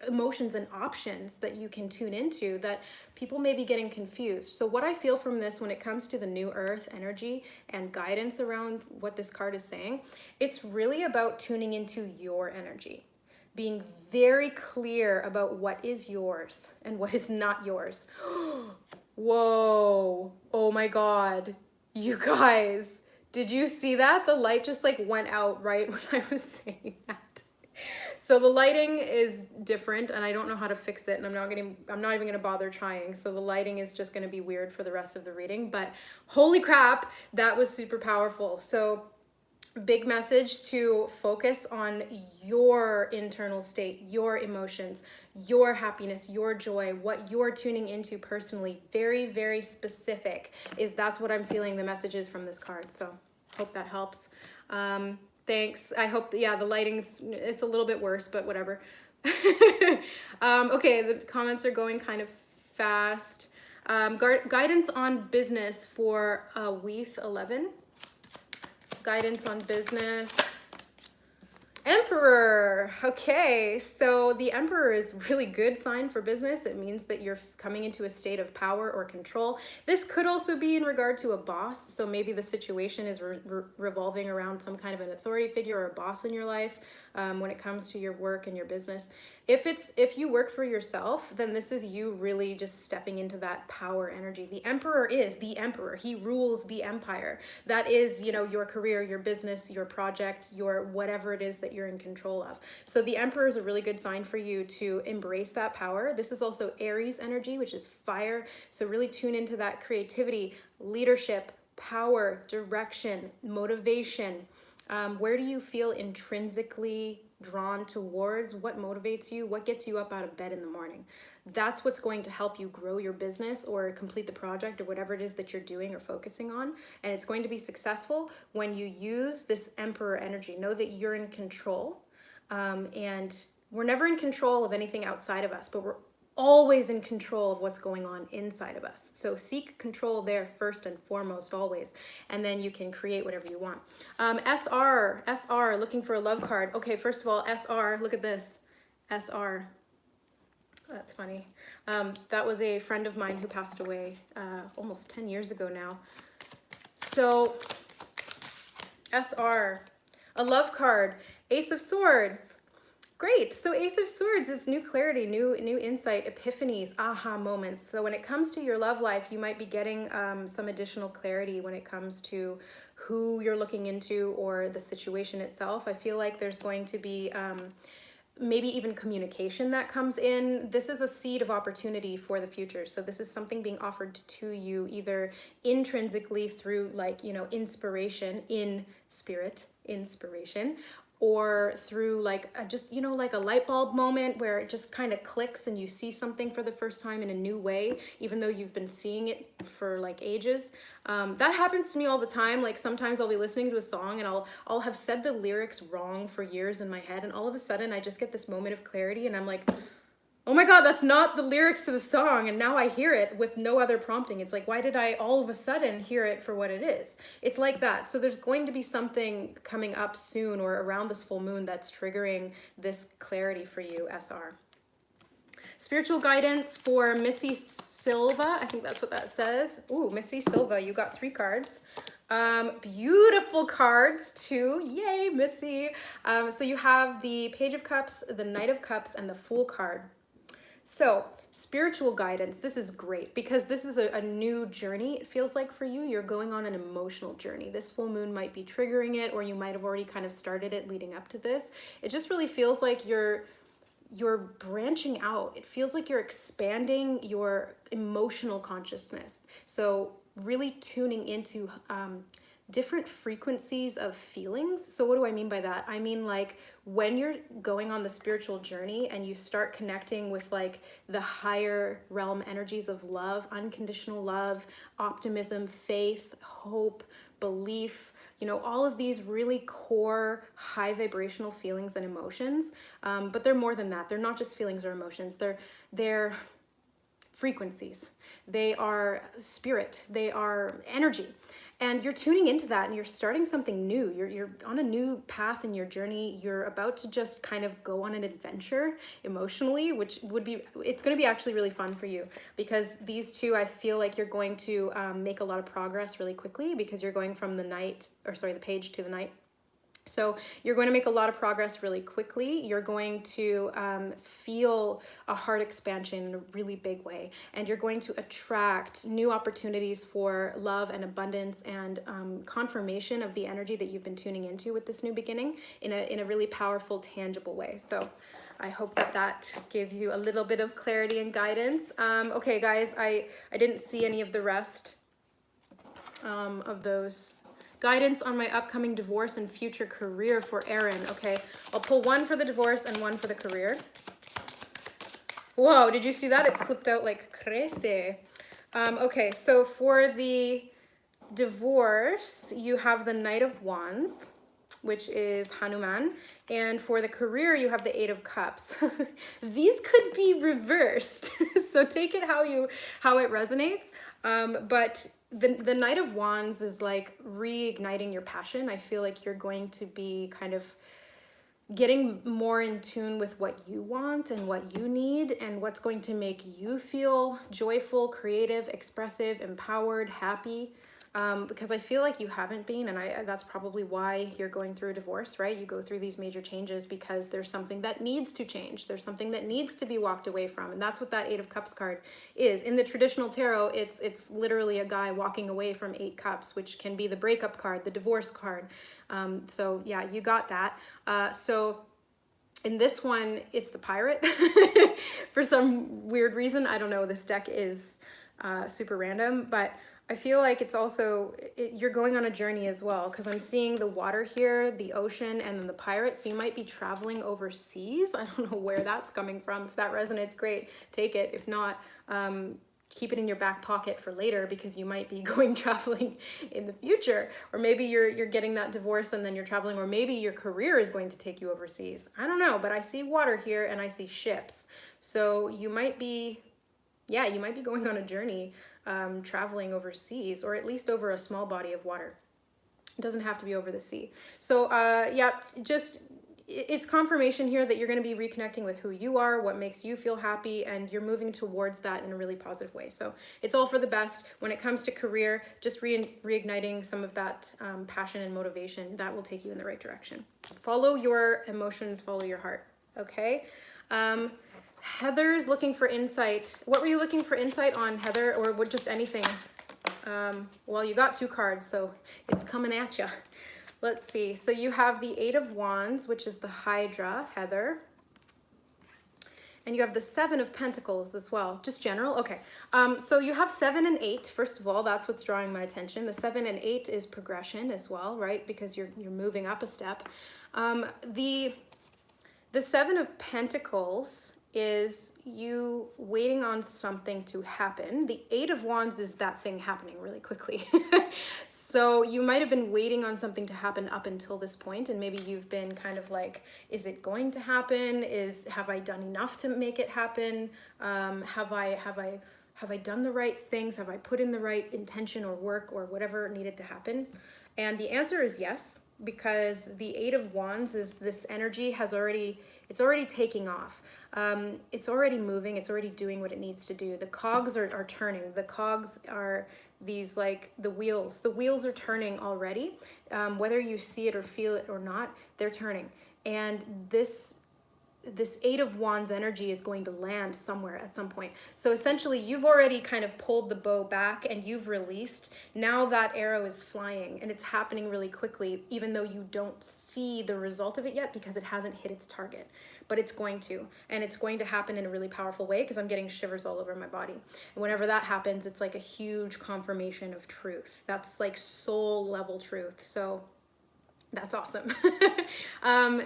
emotions and options that you can tune into that people may be getting confused. So what I feel from this when it comes to the New Earth energy and guidance around what this card is saying, it's really about tuning into your energy, being very clear about what is yours and what is not yours. Whoa, oh my God, you guys, did you see that? The light just like went out right when I was saying that. So the lighting is different and I don't know how to fix it, and I'm not even gonna bother trying. So the lighting is just gonna be weird for the rest of the reading, but holy crap, that was super powerful. So big message to focus on your internal state, your emotions, your happiness, your joy, what you're tuning into personally. Very, very specific that's what I'm feeling the messages from this card. So hope that helps. Thanks. I hope that, yeah, the lighting's, it's a little bit worse, but whatever. Okay, the comments are going kind of fast. Guidance on business for Weath 11. Guidance on business. Emperor. Okay, so the Emperor is really good sign for business. It means that you're coming into a state of power or control. This could also be in regard to a boss. So maybe the situation is revolving around some kind of an authority figure or a boss in your life when it comes to your work and your business. If you work for yourself, then this is you really just stepping into that power energy. The Emperor is the Emperor. He rules the empire. That is, your career, your business, your project, your whatever it is that you're in control of. So the Emperor is a really good sign for you to embrace that power. This is also Aries energy, which is fire. So really tune into that creativity, leadership, power, direction, motivation. Where do you feel intrinsically drawn towards, what motivates you, what gets you up out of bed in the morning. That's what's going to help you grow your business or complete the project or whatever it is that you're doing or focusing on. And it's going to be successful when you use this Emperor energy. Know that you're in control. And we're never in control of anything outside of us, but we're always in control of what's going on inside of us. So seek control there first and foremost, always, and then you can create whatever you want. SR, looking for a love card. Okay, first of all, SR, look at this, SR. That's funny. That was a friend of mine who passed away almost 10 years ago now. So SR, a love card, Ace of Swords. Great. So Ace of Swords is new clarity, new insight, epiphanies, aha moments. So when it comes to your love life, you might be getting some additional clarity when it comes to who you're looking into or the situation itself. I feel like there's going to be maybe even communication that comes in. This is a seed of opportunity for the future. So this is something being offered to you either intrinsically through, like, you know, inspiration, in spirit, inspiration, or through like just, you know, like a light bulb moment where it just kind of clicks and you see something for the first time in a new way, even though you've been seeing it for like ages. That happens to me all the time. Like sometimes I'll be listening to a song and I'll have said the lyrics wrong for years in my head, and all of a sudden I just get this moment of clarity and I'm like, oh my God, that's not the lyrics to the song. And now I hear it with no other prompting. It's like, why did I all of a sudden hear it for what it is? It's like that. So there's going to be something coming up soon or around this full moon that's triggering this clarity for you, SR. Spiritual guidance for Missy Silva. I think that's what that says. Ooh, Missy Silva, you got 3 cards. Beautiful cards too. Yay, Missy. So you have the Page of Cups, the Knight of Cups, and the Fool card. So spiritual guidance, this is great because this is a new journey. It feels like for you, you're going on an emotional journey. This full moon might be triggering it, or you might have already kind of started it leading up to this. It just really feels like you're branching out. It feels like you're expanding your emotional consciousness. So really tuning into different frequencies of feelings. So what do I mean by that? I mean, like when you're going on the spiritual journey and you start connecting with like the higher realm energies of love, unconditional love, optimism, faith, hope, belief, you know, all of these really core high vibrational feelings and emotions. But they're more than that. They're not just feelings or emotions. They're frequencies. They are spirit. They are energy. And you're tuning into that and you're starting something new. You're on a new path in your journey. You're about to just kind of go on an adventure emotionally, which would be, it's going to be actually really fun for you because these two, I feel like you're going to make a lot of progress really quickly because you're going from the Page to the Knight. So you're going to make a lot of progress really quickly. You're going to feel a heart expansion in a really big way. And you're going to attract new opportunities for love and abundance and confirmation of the energy that you've been tuning into with this new beginning in a really powerful, tangible way. So I hope that gives you a little bit of clarity and guidance. Okay, guys, I didn't see any of the rest of those. Guidance on my upcoming divorce and future career for Erin. Okay, I'll pull one for the divorce and one for the career. Whoa, did you see that? It flipped out like crazy. Okay, so for the divorce, you have the Knight of Wands, which is Hanuman. And for the career, you have the 8 of Cups. These could be reversed. So take it how it resonates. But the Knight of Wands is like reigniting your passion. I feel like you're going to be kind of getting more in tune with what you want and what you need and what's going to make you feel joyful, creative, expressive, empowered, happy. Because I feel like you haven't been, and that's probably why you're going through a divorce, right? You go through these major changes because there's something that needs to change. There's something that needs to be walked away from, and that's what that 8 of Cups card is. In the traditional tarot, it's literally a guy walking away from 8 cups, which can be the breakup card, the divorce card. So yeah, you got that. So in this one, it's the Pirate. For some weird reason, I don't know, this deck is super random, but I feel like it's also, you're going on a journey as well, because I'm seeing the water here, the ocean, and then the pirate. So you might be traveling overseas. I don't know where that's coming from. If that resonates, great, take it. If not, keep it in your back pocket for later, because you might be going traveling in the future. Or maybe you're getting that divorce and then you're traveling, or maybe your career is going to take you overseas. I don't know, but I see water here and I see ships. So you might be, yeah, you might be going on a journey, traveling overseas, or at least over a small body of water. It doesn't have to be over the sea. So yeah, just, it's confirmation here that you're going to be reconnecting with who you are, what makes you feel happy, and you're moving towards that in a really positive way. So it's all for the best. When it comes to career, just reigniting some of that passion and motivation, that will take you in the right direction. Follow your emotions, follow your heart, okay? Heather's looking for insight. What were you looking for insight on, Heather, or what, just anything? Well, you got 2 cards, so it's coming at you. Let's see. So you have the 8 of Wands, which is the Hydra, Heather. And you have the 7 of Pentacles as well, just general. Okay. So you have 7 and 8. First of all, that's what's drawing my attention. The 7 and 8 is progression as well, right? Because you're moving up a step. The 7 of Pentacles is you waiting on something to happen. The 8 of Wands is that thing happening really quickly. So you might have been waiting on something to happen up until this point, and maybe you've been kind of like, is it going to happen? Have I done enough to make it happen? Have I done the right things? Have I put in the right intention or work or whatever needed to happen? And the answer is yes, because the 8 of Wands is this energy it's already taking off. It's already moving, it's already doing what it needs to do. The cogs are turning. The cogs are these, like the wheels. The wheels are turning already. Whether you see it or feel it or not, they're turning. And this 8 of Wands energy is going to land somewhere at some point. So essentially you've already kind of pulled the bow back and you've released. Now that arrow is flying and it's happening really quickly, even though you don't see the result of it yet because it hasn't hit its target. But it's going to, and it's going to happen in a really powerful way, because I'm getting shivers all over my body. And whenever that happens, it's like a huge confirmation of truth. That's like soul level truth. So that's awesome.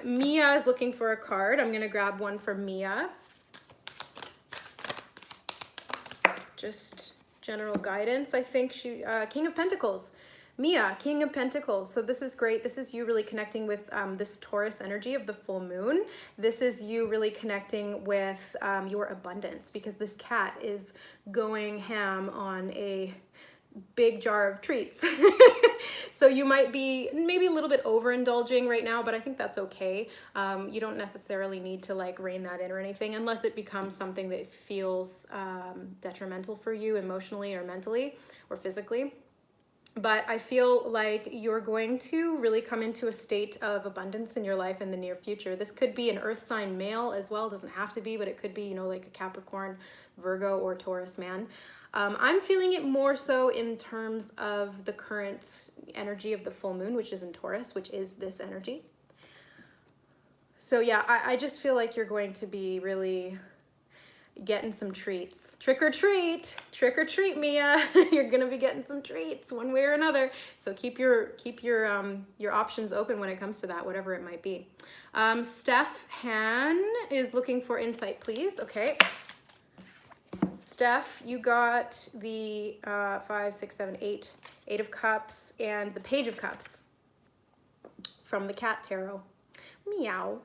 Mia is looking for a card. I'm going to grab one for Mia. Just general guidance. I think she, King of Pentacles. Mia, King of Pentacles. So this is great. This is you really connecting with this Taurus energy of the full moon. This is you really connecting with your abundance, because this cat is going ham on a big jar of treats. So you might be maybe a little bit overindulging right now, but I think that's okay. You don't necessarily need to like rein that in or anything, unless it becomes something that feels detrimental for you emotionally or mentally or physically. But I feel like you're going to really come into a state of abundance in your life in the near future. This could be an earth sign male as well. It doesn't have to be, but it could be, you know, like a Capricorn, Virgo, or Taurus man. I'm feeling it more so in terms of the current energy of the full moon, which is in Taurus, which is this energy. So yeah, I just feel like you're going to be really getting some treats. Trick or treat, Mia. You're gonna be getting some treats one way or another. So keep your options open when it comes to that, whatever it might be. Steph Han is looking for insight, please. Okay. Steph, you got the 5, 6, 7, 8 of Cups and the Page of Cups from the Cat Tarot. Meow.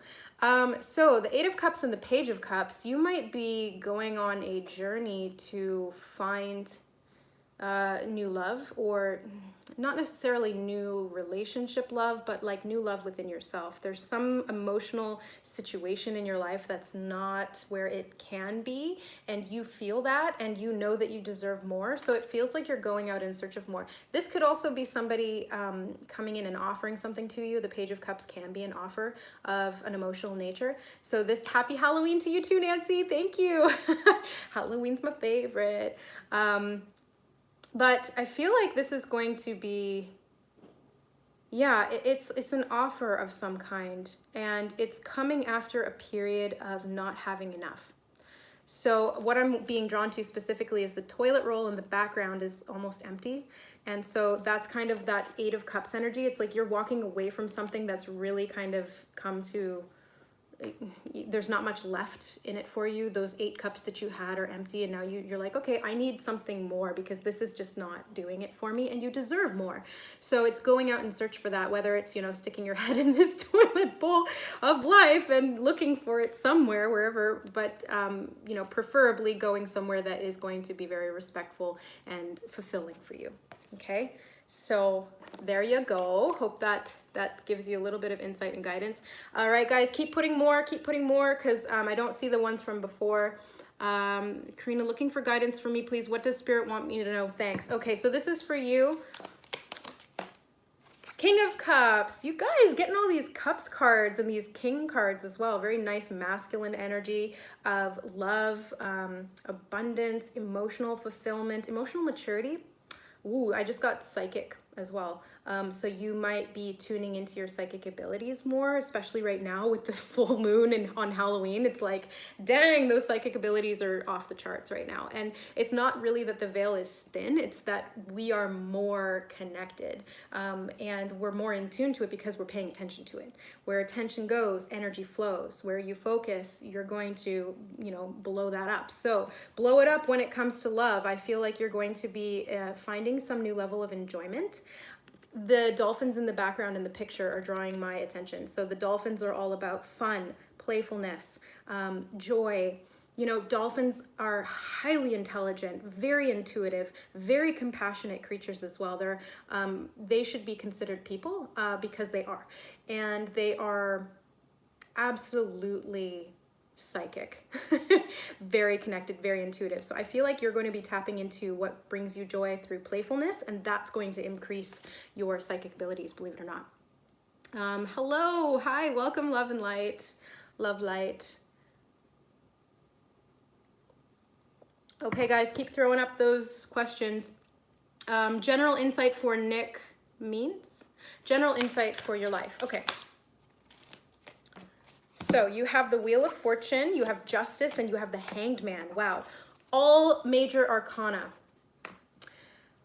So the 8 of Cups and the Page of Cups, you might be going on a journey to find new love, or not necessarily new relationship love, but like new love within yourself. There's some emotional situation in your life that's not where it can be, and you feel that, and you know that you deserve more. So it feels like you're going out in search of more. This could also be somebody coming in and offering something to you. The Page of Cups can be an offer of an emotional nature. So this, happy Halloween to you too, Nancy. Thank you. Halloween's my favorite. But I feel like this is going to be, yeah, it's an offer of some kind, and it's coming after a period of not having enough. So what I'm being drawn to specifically is the toilet roll in the background is almost empty. And so that's kind of that 8 of Cups energy. It's like you're walking away from something that's really kind of come to, there's not much left in it for you. Those 8 cups that you had are empty, and now you're like, okay, I need something more because this is just not doing it for me, and you deserve more. So it's going out and search for that, whether it's, you know, sticking your head in this toilet bowl of life and looking for it somewhere, wherever, but you know, preferably going somewhere that is going to be very respectful and fulfilling for you. Okay, so there you go. Hope that gives you a little bit of insight and guidance. All right, guys, keep putting more, because I don't see the ones from before. Karina, looking for guidance for me, please. What does Spirit want me to know? Thanks. Okay, so this is for you. King of Cups. You guys getting all these Cups cards and these King cards as well. Very nice masculine energy of love, abundance, emotional fulfillment, emotional maturity. Ooh, I just got psychic as well. So you might be tuning into your psychic abilities more, especially right now with the full moon and on Halloween. It's like, dang, those psychic abilities are off the charts right now. And it's not really that the veil is thin, it's that we are more connected, and we're more in tune to it because we're paying attention to it. Where attention goes, energy flows. Where you focus, you're going to, you know, blow that up. So blow it up when it comes to love. I feel like you're going to be finding some new level of enjoyment. The dolphins in the background in the picture are drawing my attention. So the dolphins are all about fun, playfulness, joy. You know, dolphins are highly intelligent, very intuitive, very compassionate creatures as well. They should be considered people because they are. And they are absolutely psychic, very connected, very intuitive. So I feel like you're going to be tapping into what brings you joy through playfulness, and that's going to increase your psychic abilities, believe it or not. Hello, hi, welcome, love and light, love light. Okay, guys, keep throwing up those questions. General insight for Nick means general insight for your life. Okay. So you have the Wheel of Fortune, you have Justice, and you have the Hanged Man. Wow. All major arcana.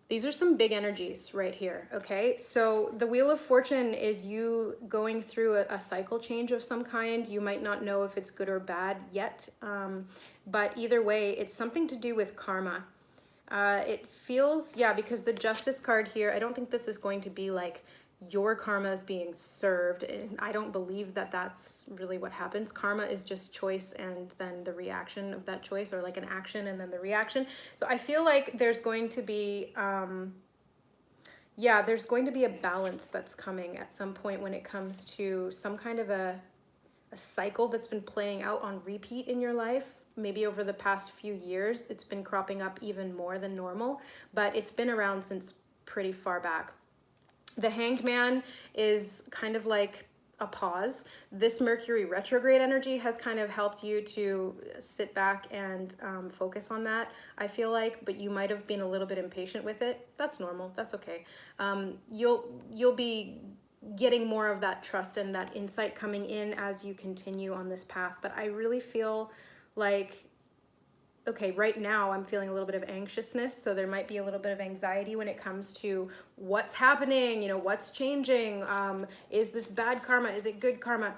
These are some big energies right here, okay? So the Wheel of Fortune is you going through a cycle change of some kind. You might not know if it's good or bad yet, but either way, it's something to do with karma. It feels, yeah, because the Justice card here, I don't think this is going to be like your karma is being served. And I don't believe that that's really what happens. Karma is just choice and then the reaction of that choice, or like an action and then the reaction. So I feel like there's going to be, yeah, there's going to be a balance that's coming at some point when it comes to some kind of a cycle that's been playing out on repeat in your life. Maybe over the past few years, it's been cropping up even more than normal, but it's been around since pretty far back. The Hanged Man is kind of like a pause. This Mercury retrograde energy has kind of helped you to sit back and focus on that, I feel like, but you might have been a little bit impatient with it. That's normal, that's okay. You'll be getting more of that trust and that insight coming in as you continue on this path, but I really feel like, okay, right now I'm feeling a little bit of anxiousness, so there might be a little bit of anxiety when it comes to what's happening, you know, what's changing, is this bad karma, is it good karma?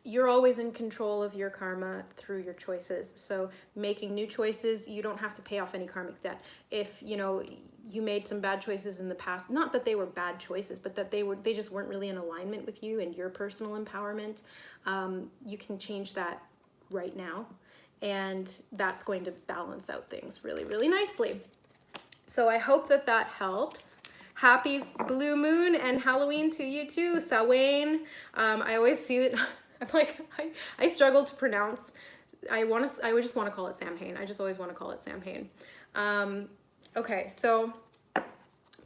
You're always in control of your karma through your choices, so making new choices, you don't have to pay off any karmic debt. If, you know, you made some bad choices in the past, not that they were bad choices, but that they just weren't really in alignment with you and your personal empowerment, you can change that right now. And that's going to balance out things really, really nicely. So I hope that that helps. Happy blue moon and Halloween to you too, Samhain. I always see it, I'm like, I struggle to pronounce. I just want to call it Samhain. I just always want to call it Samhain. Okay, so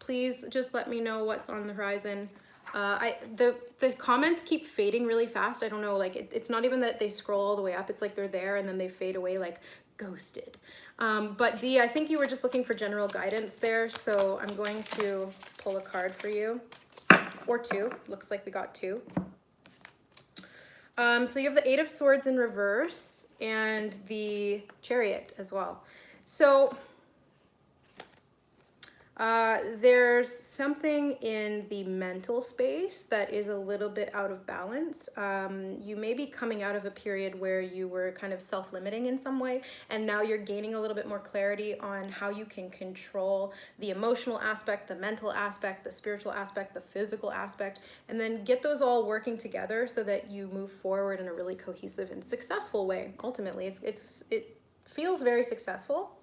please just let me know what's on the horizon. The comments keep fading really fast. I don't know, like it's not even that they scroll all the way up. It's like they're there and then they fade away like ghosted. But Dee, I think you were just looking for general guidance there. So I'm going to pull a card for you, or two. Looks like we got two. So you have the Eight of Swords in reverse. and the Chariot as well. So there's something in the mental space that is a little bit out of balance. You may be coming out of a period where you were kind of self-limiting in some way, and now you're gaining a little bit more clarity on how you can control the emotional aspect, the mental aspect, the spiritual aspect, the physical aspect, and then get those all working together so that you move forward in a really cohesive and successful way. Ultimately, it feels very successful.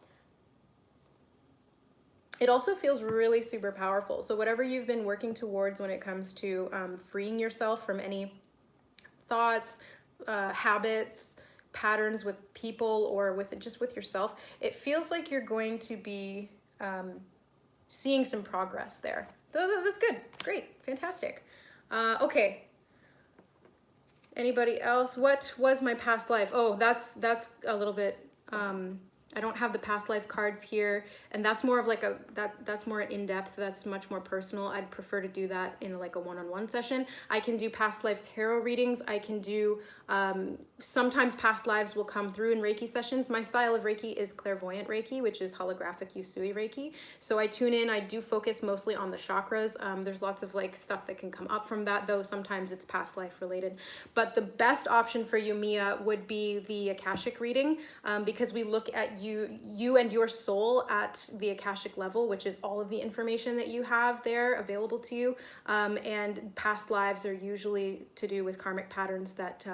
It also feels really super powerful. So whatever you've been working towards when it comes to freeing yourself from any thoughts, habits, patterns with people, or just with yourself, it feels like you're going to be seeing some progress there. That's good. Great. Fantastic. Okay. Anybody else? What was my past life? Oh, that's a little bit... I don't have the past life cards here, and that's more of like that's more in-depth, that's much more personal. I'd prefer to do that in like a one-on-one session. I can do past life tarot readings. I can do, sometimes past lives will come through in Reiki sessions. My style of Reiki is clairvoyant Reiki, which is holographic Usui Reiki. So I tune in, I do focus mostly on the chakras. There's lots of like stuff that can come up from that, though sometimes it's past life related. But the best option for you, Mia, would be the Akashic reading, because we look at you and your soul at the Akashic level, which is all of the information that you have there available to you. And past lives are usually to do with karmic patterns that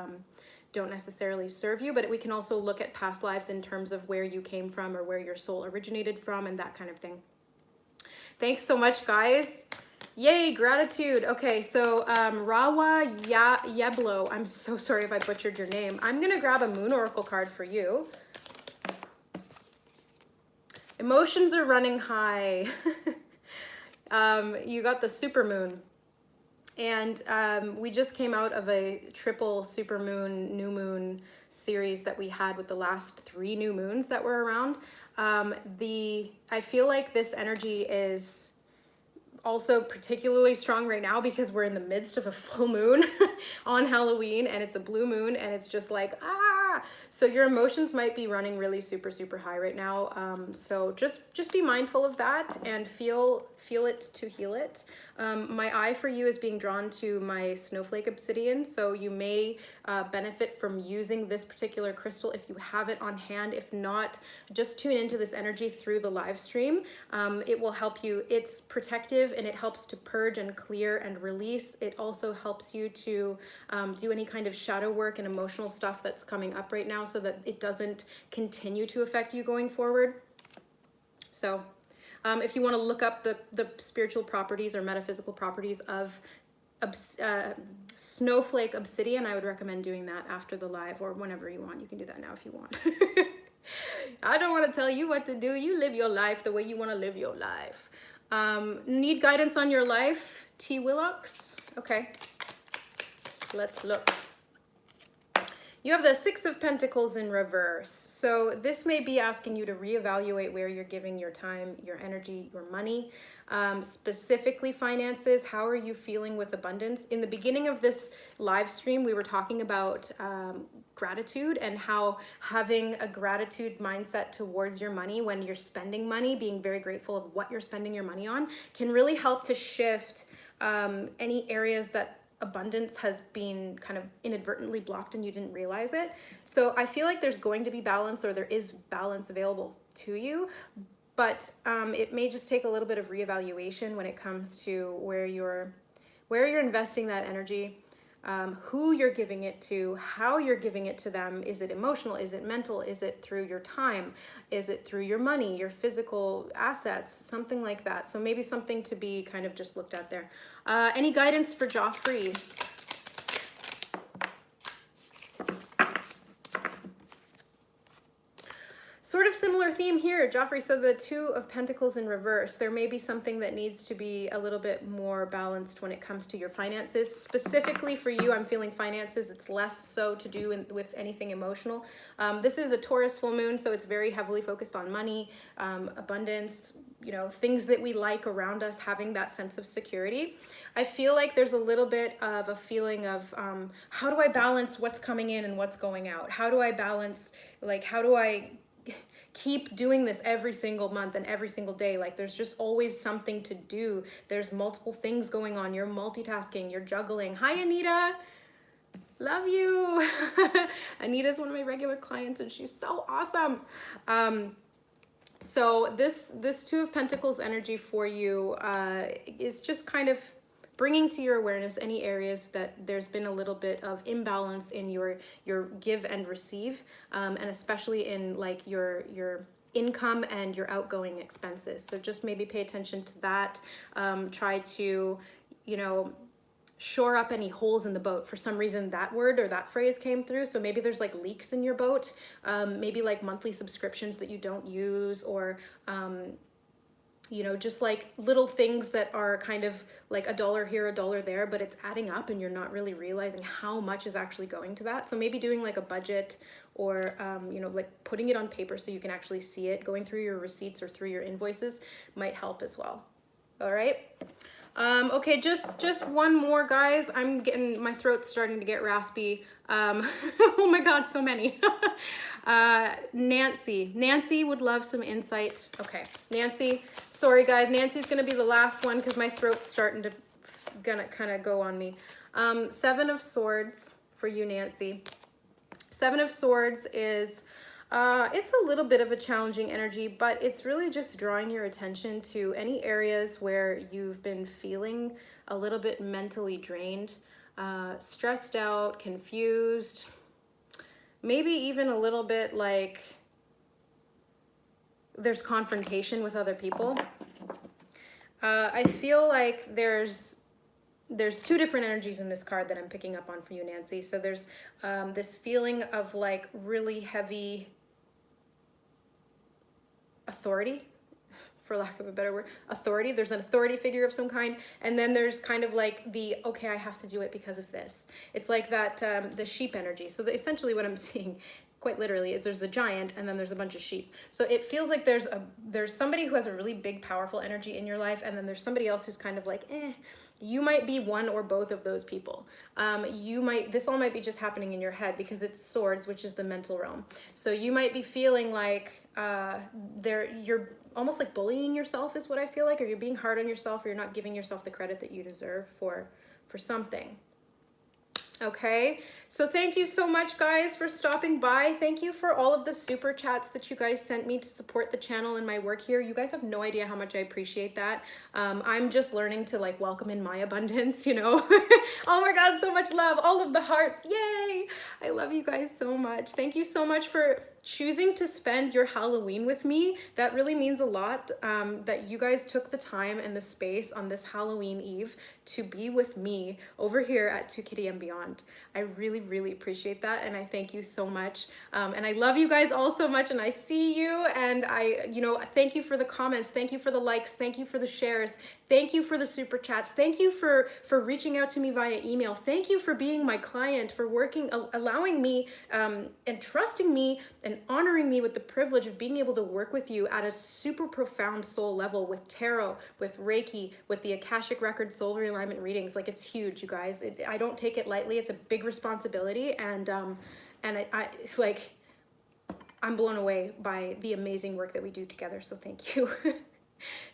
don't necessarily serve you, but we can also look at past lives in terms of where you came from or where your soul originated from and that kind of thing. Thanks so much, guys. Yay, gratitude. Okay, so Rawa Yeblo, I'm so sorry if I butchered your name. I'm gonna grab a Moon Oracle card for you. Emotions are running high. You got the super moon. And we just came out of a triple super moon, new moon series that we had with the last 3 new moons that were around. I feel like this energy is also particularly strong right now because we're in the midst of a full moon on Halloween, and it's a blue moon, and it's just like, so your emotions might be running really super, super high right now. So just be mindful of that and feel it to heal it. My eye for you is being drawn to my Snowflake Obsidian, so you may benefit from using this particular crystal if you have it on hand. If not, just tune into this energy through the live stream. It will help you. It's protective, and it helps to purge and clear and release. It also helps you to do any kind of shadow work and emotional stuff that's coming up right now so that it doesn't continue to affect you going forward. So if you want to look up the spiritual properties or metaphysical properties of Snowflake Obsidian, I would recommend doing that after the live or whenever you want. You can do that now if you want. I don't want to tell you what to do. You live your life the way you want to live your life. Need guidance on your life, T. Willocks? Okay, let's look. You have the 6 of Pentacles in reverse. So this may be asking you to reevaluate where you're giving your time, your energy, your money, specifically finances. How are you feeling with abundance? In the beginning of this live stream, we were talking about gratitude and how having a gratitude mindset towards your money when you're spending money, being very grateful of what you're spending your money on, can really help to shift any areas that abundance has been kind of inadvertently blocked and you didn't realize it. So I feel like there's going to be balance, or there is balance available to you, but it may just take a little bit of reevaluation when it comes to where you're investing that energy, who you're giving it to, how you're giving it to them. Is it emotional? Is it mental? Is it through your time? Is it through your money, your physical assets, something like that? So maybe something to be kind of just looked at there. Any guidance for Joffrey? Sort of similar theme here, Joffrey. So the Two of Pentacles in reverse. There may be something that needs to be a little bit more balanced when it comes to your finances. Specifically for you, I'm feeling finances. It's less so to do with anything emotional. This is a Taurus full moon, so it's very heavily focused on money, abundance, you know, things that we like around us, having that sense of security. I feel like there's a little bit of a feeling of how do I balance what's coming in and what's going out? How do I balance, like, how do I keep doing this every single month and every single day? Like, there's just always something to do. There's multiple things going on. You're multitasking, you're juggling. Hi, Anita. Love you. Anita's one of my regular clients and she's so awesome. So this Two of Pentacles energy for you is just kind of bringing to your awareness any areas that there's been a little bit of imbalance in your give and receive, and especially in like your income and your outgoing expenses. So just maybe pay attention to that. Try to, you know, shore up any holes in the boat. For some reason that word or that phrase came through. So maybe there's like leaks in your boat, maybe like monthly subscriptions that you don't use, or you know, just like little things that are kind of like $1 here, $1 there, but it's adding up and you're not really realizing how much is actually going to that. So maybe doing like a budget, or, you know, like putting it on paper so you can actually see it. Going through your receipts or through your invoices might help as well. All right. Okay, just one more, guys. I'm getting, my throat's starting to get raspy. Oh my God, so many. Nancy would love some insight. Okay, Nancy, sorry guys, Nancy's gonna be the last one because my throat's starting to kind of go on me. Seven of Swords for you, Nancy. Seven of Swords is, it's a little bit of a challenging energy, but it's really just drawing your attention to any areas where you've been feeling a little bit mentally drained, stressed out, confused, maybe even a little bit like there's confrontation with other people. I feel like there's two different energies in this card that I'm picking up on for you, Nancy. So there's this feeling of like really heavy authority, for lack of a better word, authority. There's an authority figure of some kind. And then there's kind of like the, okay, I have to do it because of this. It's like that, the sheep energy. So essentially what I'm seeing, quite literally, is there's a giant and then there's a bunch of sheep. So it feels like there's somebody who has a really big, powerful energy in your life. And then there's somebody else who's kind of like, you might be one or both of those people. This all might be just happening in your head because it's swords, which is the mental realm. So you might be feeling like you're almost like bullying yourself is what I feel like, or you're being hard on yourself, or you're not giving yourself the credit that you deserve for something. Okay, so thank you so much, guys, for stopping by. Thank you for all of the super chats that you guys sent me to support the channel and my work here. You guys have no idea how much I appreciate that. I'm just learning to like welcome in my abundance, you know. Oh my God, so much love, all of the hearts, yay! I love you guys so much. Thank you so much for choosing to spend your Halloween with me. That really means a lot, that you guys took the time and the space on this Halloween Eve to be with me over here at 2Kitty and Beyond. I really, really appreciate that, and I thank you so much. And I love you guys all so much, and I see you, and thank you for the comments, thank you for the likes, thank you for the shares, thank you for the super chats, thank you for reaching out to me via email, thank you for being my client, for allowing me and trusting me and honoring me with the privilege of being able to work with you at a super profound soul level with tarot, with Reiki, with the Akashic Record soul realignment readings. Like, it's huge, you guys. I don't take it lightly. It's a big responsibility, and it's like, I'm blown away by the amazing work that we do together. So thank you.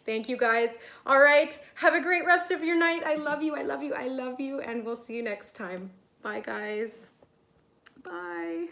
Thank you, guys. All right, have a great rest of your night. I love you, I love you, I love you, and we'll see you next time. Bye, guys. Bye.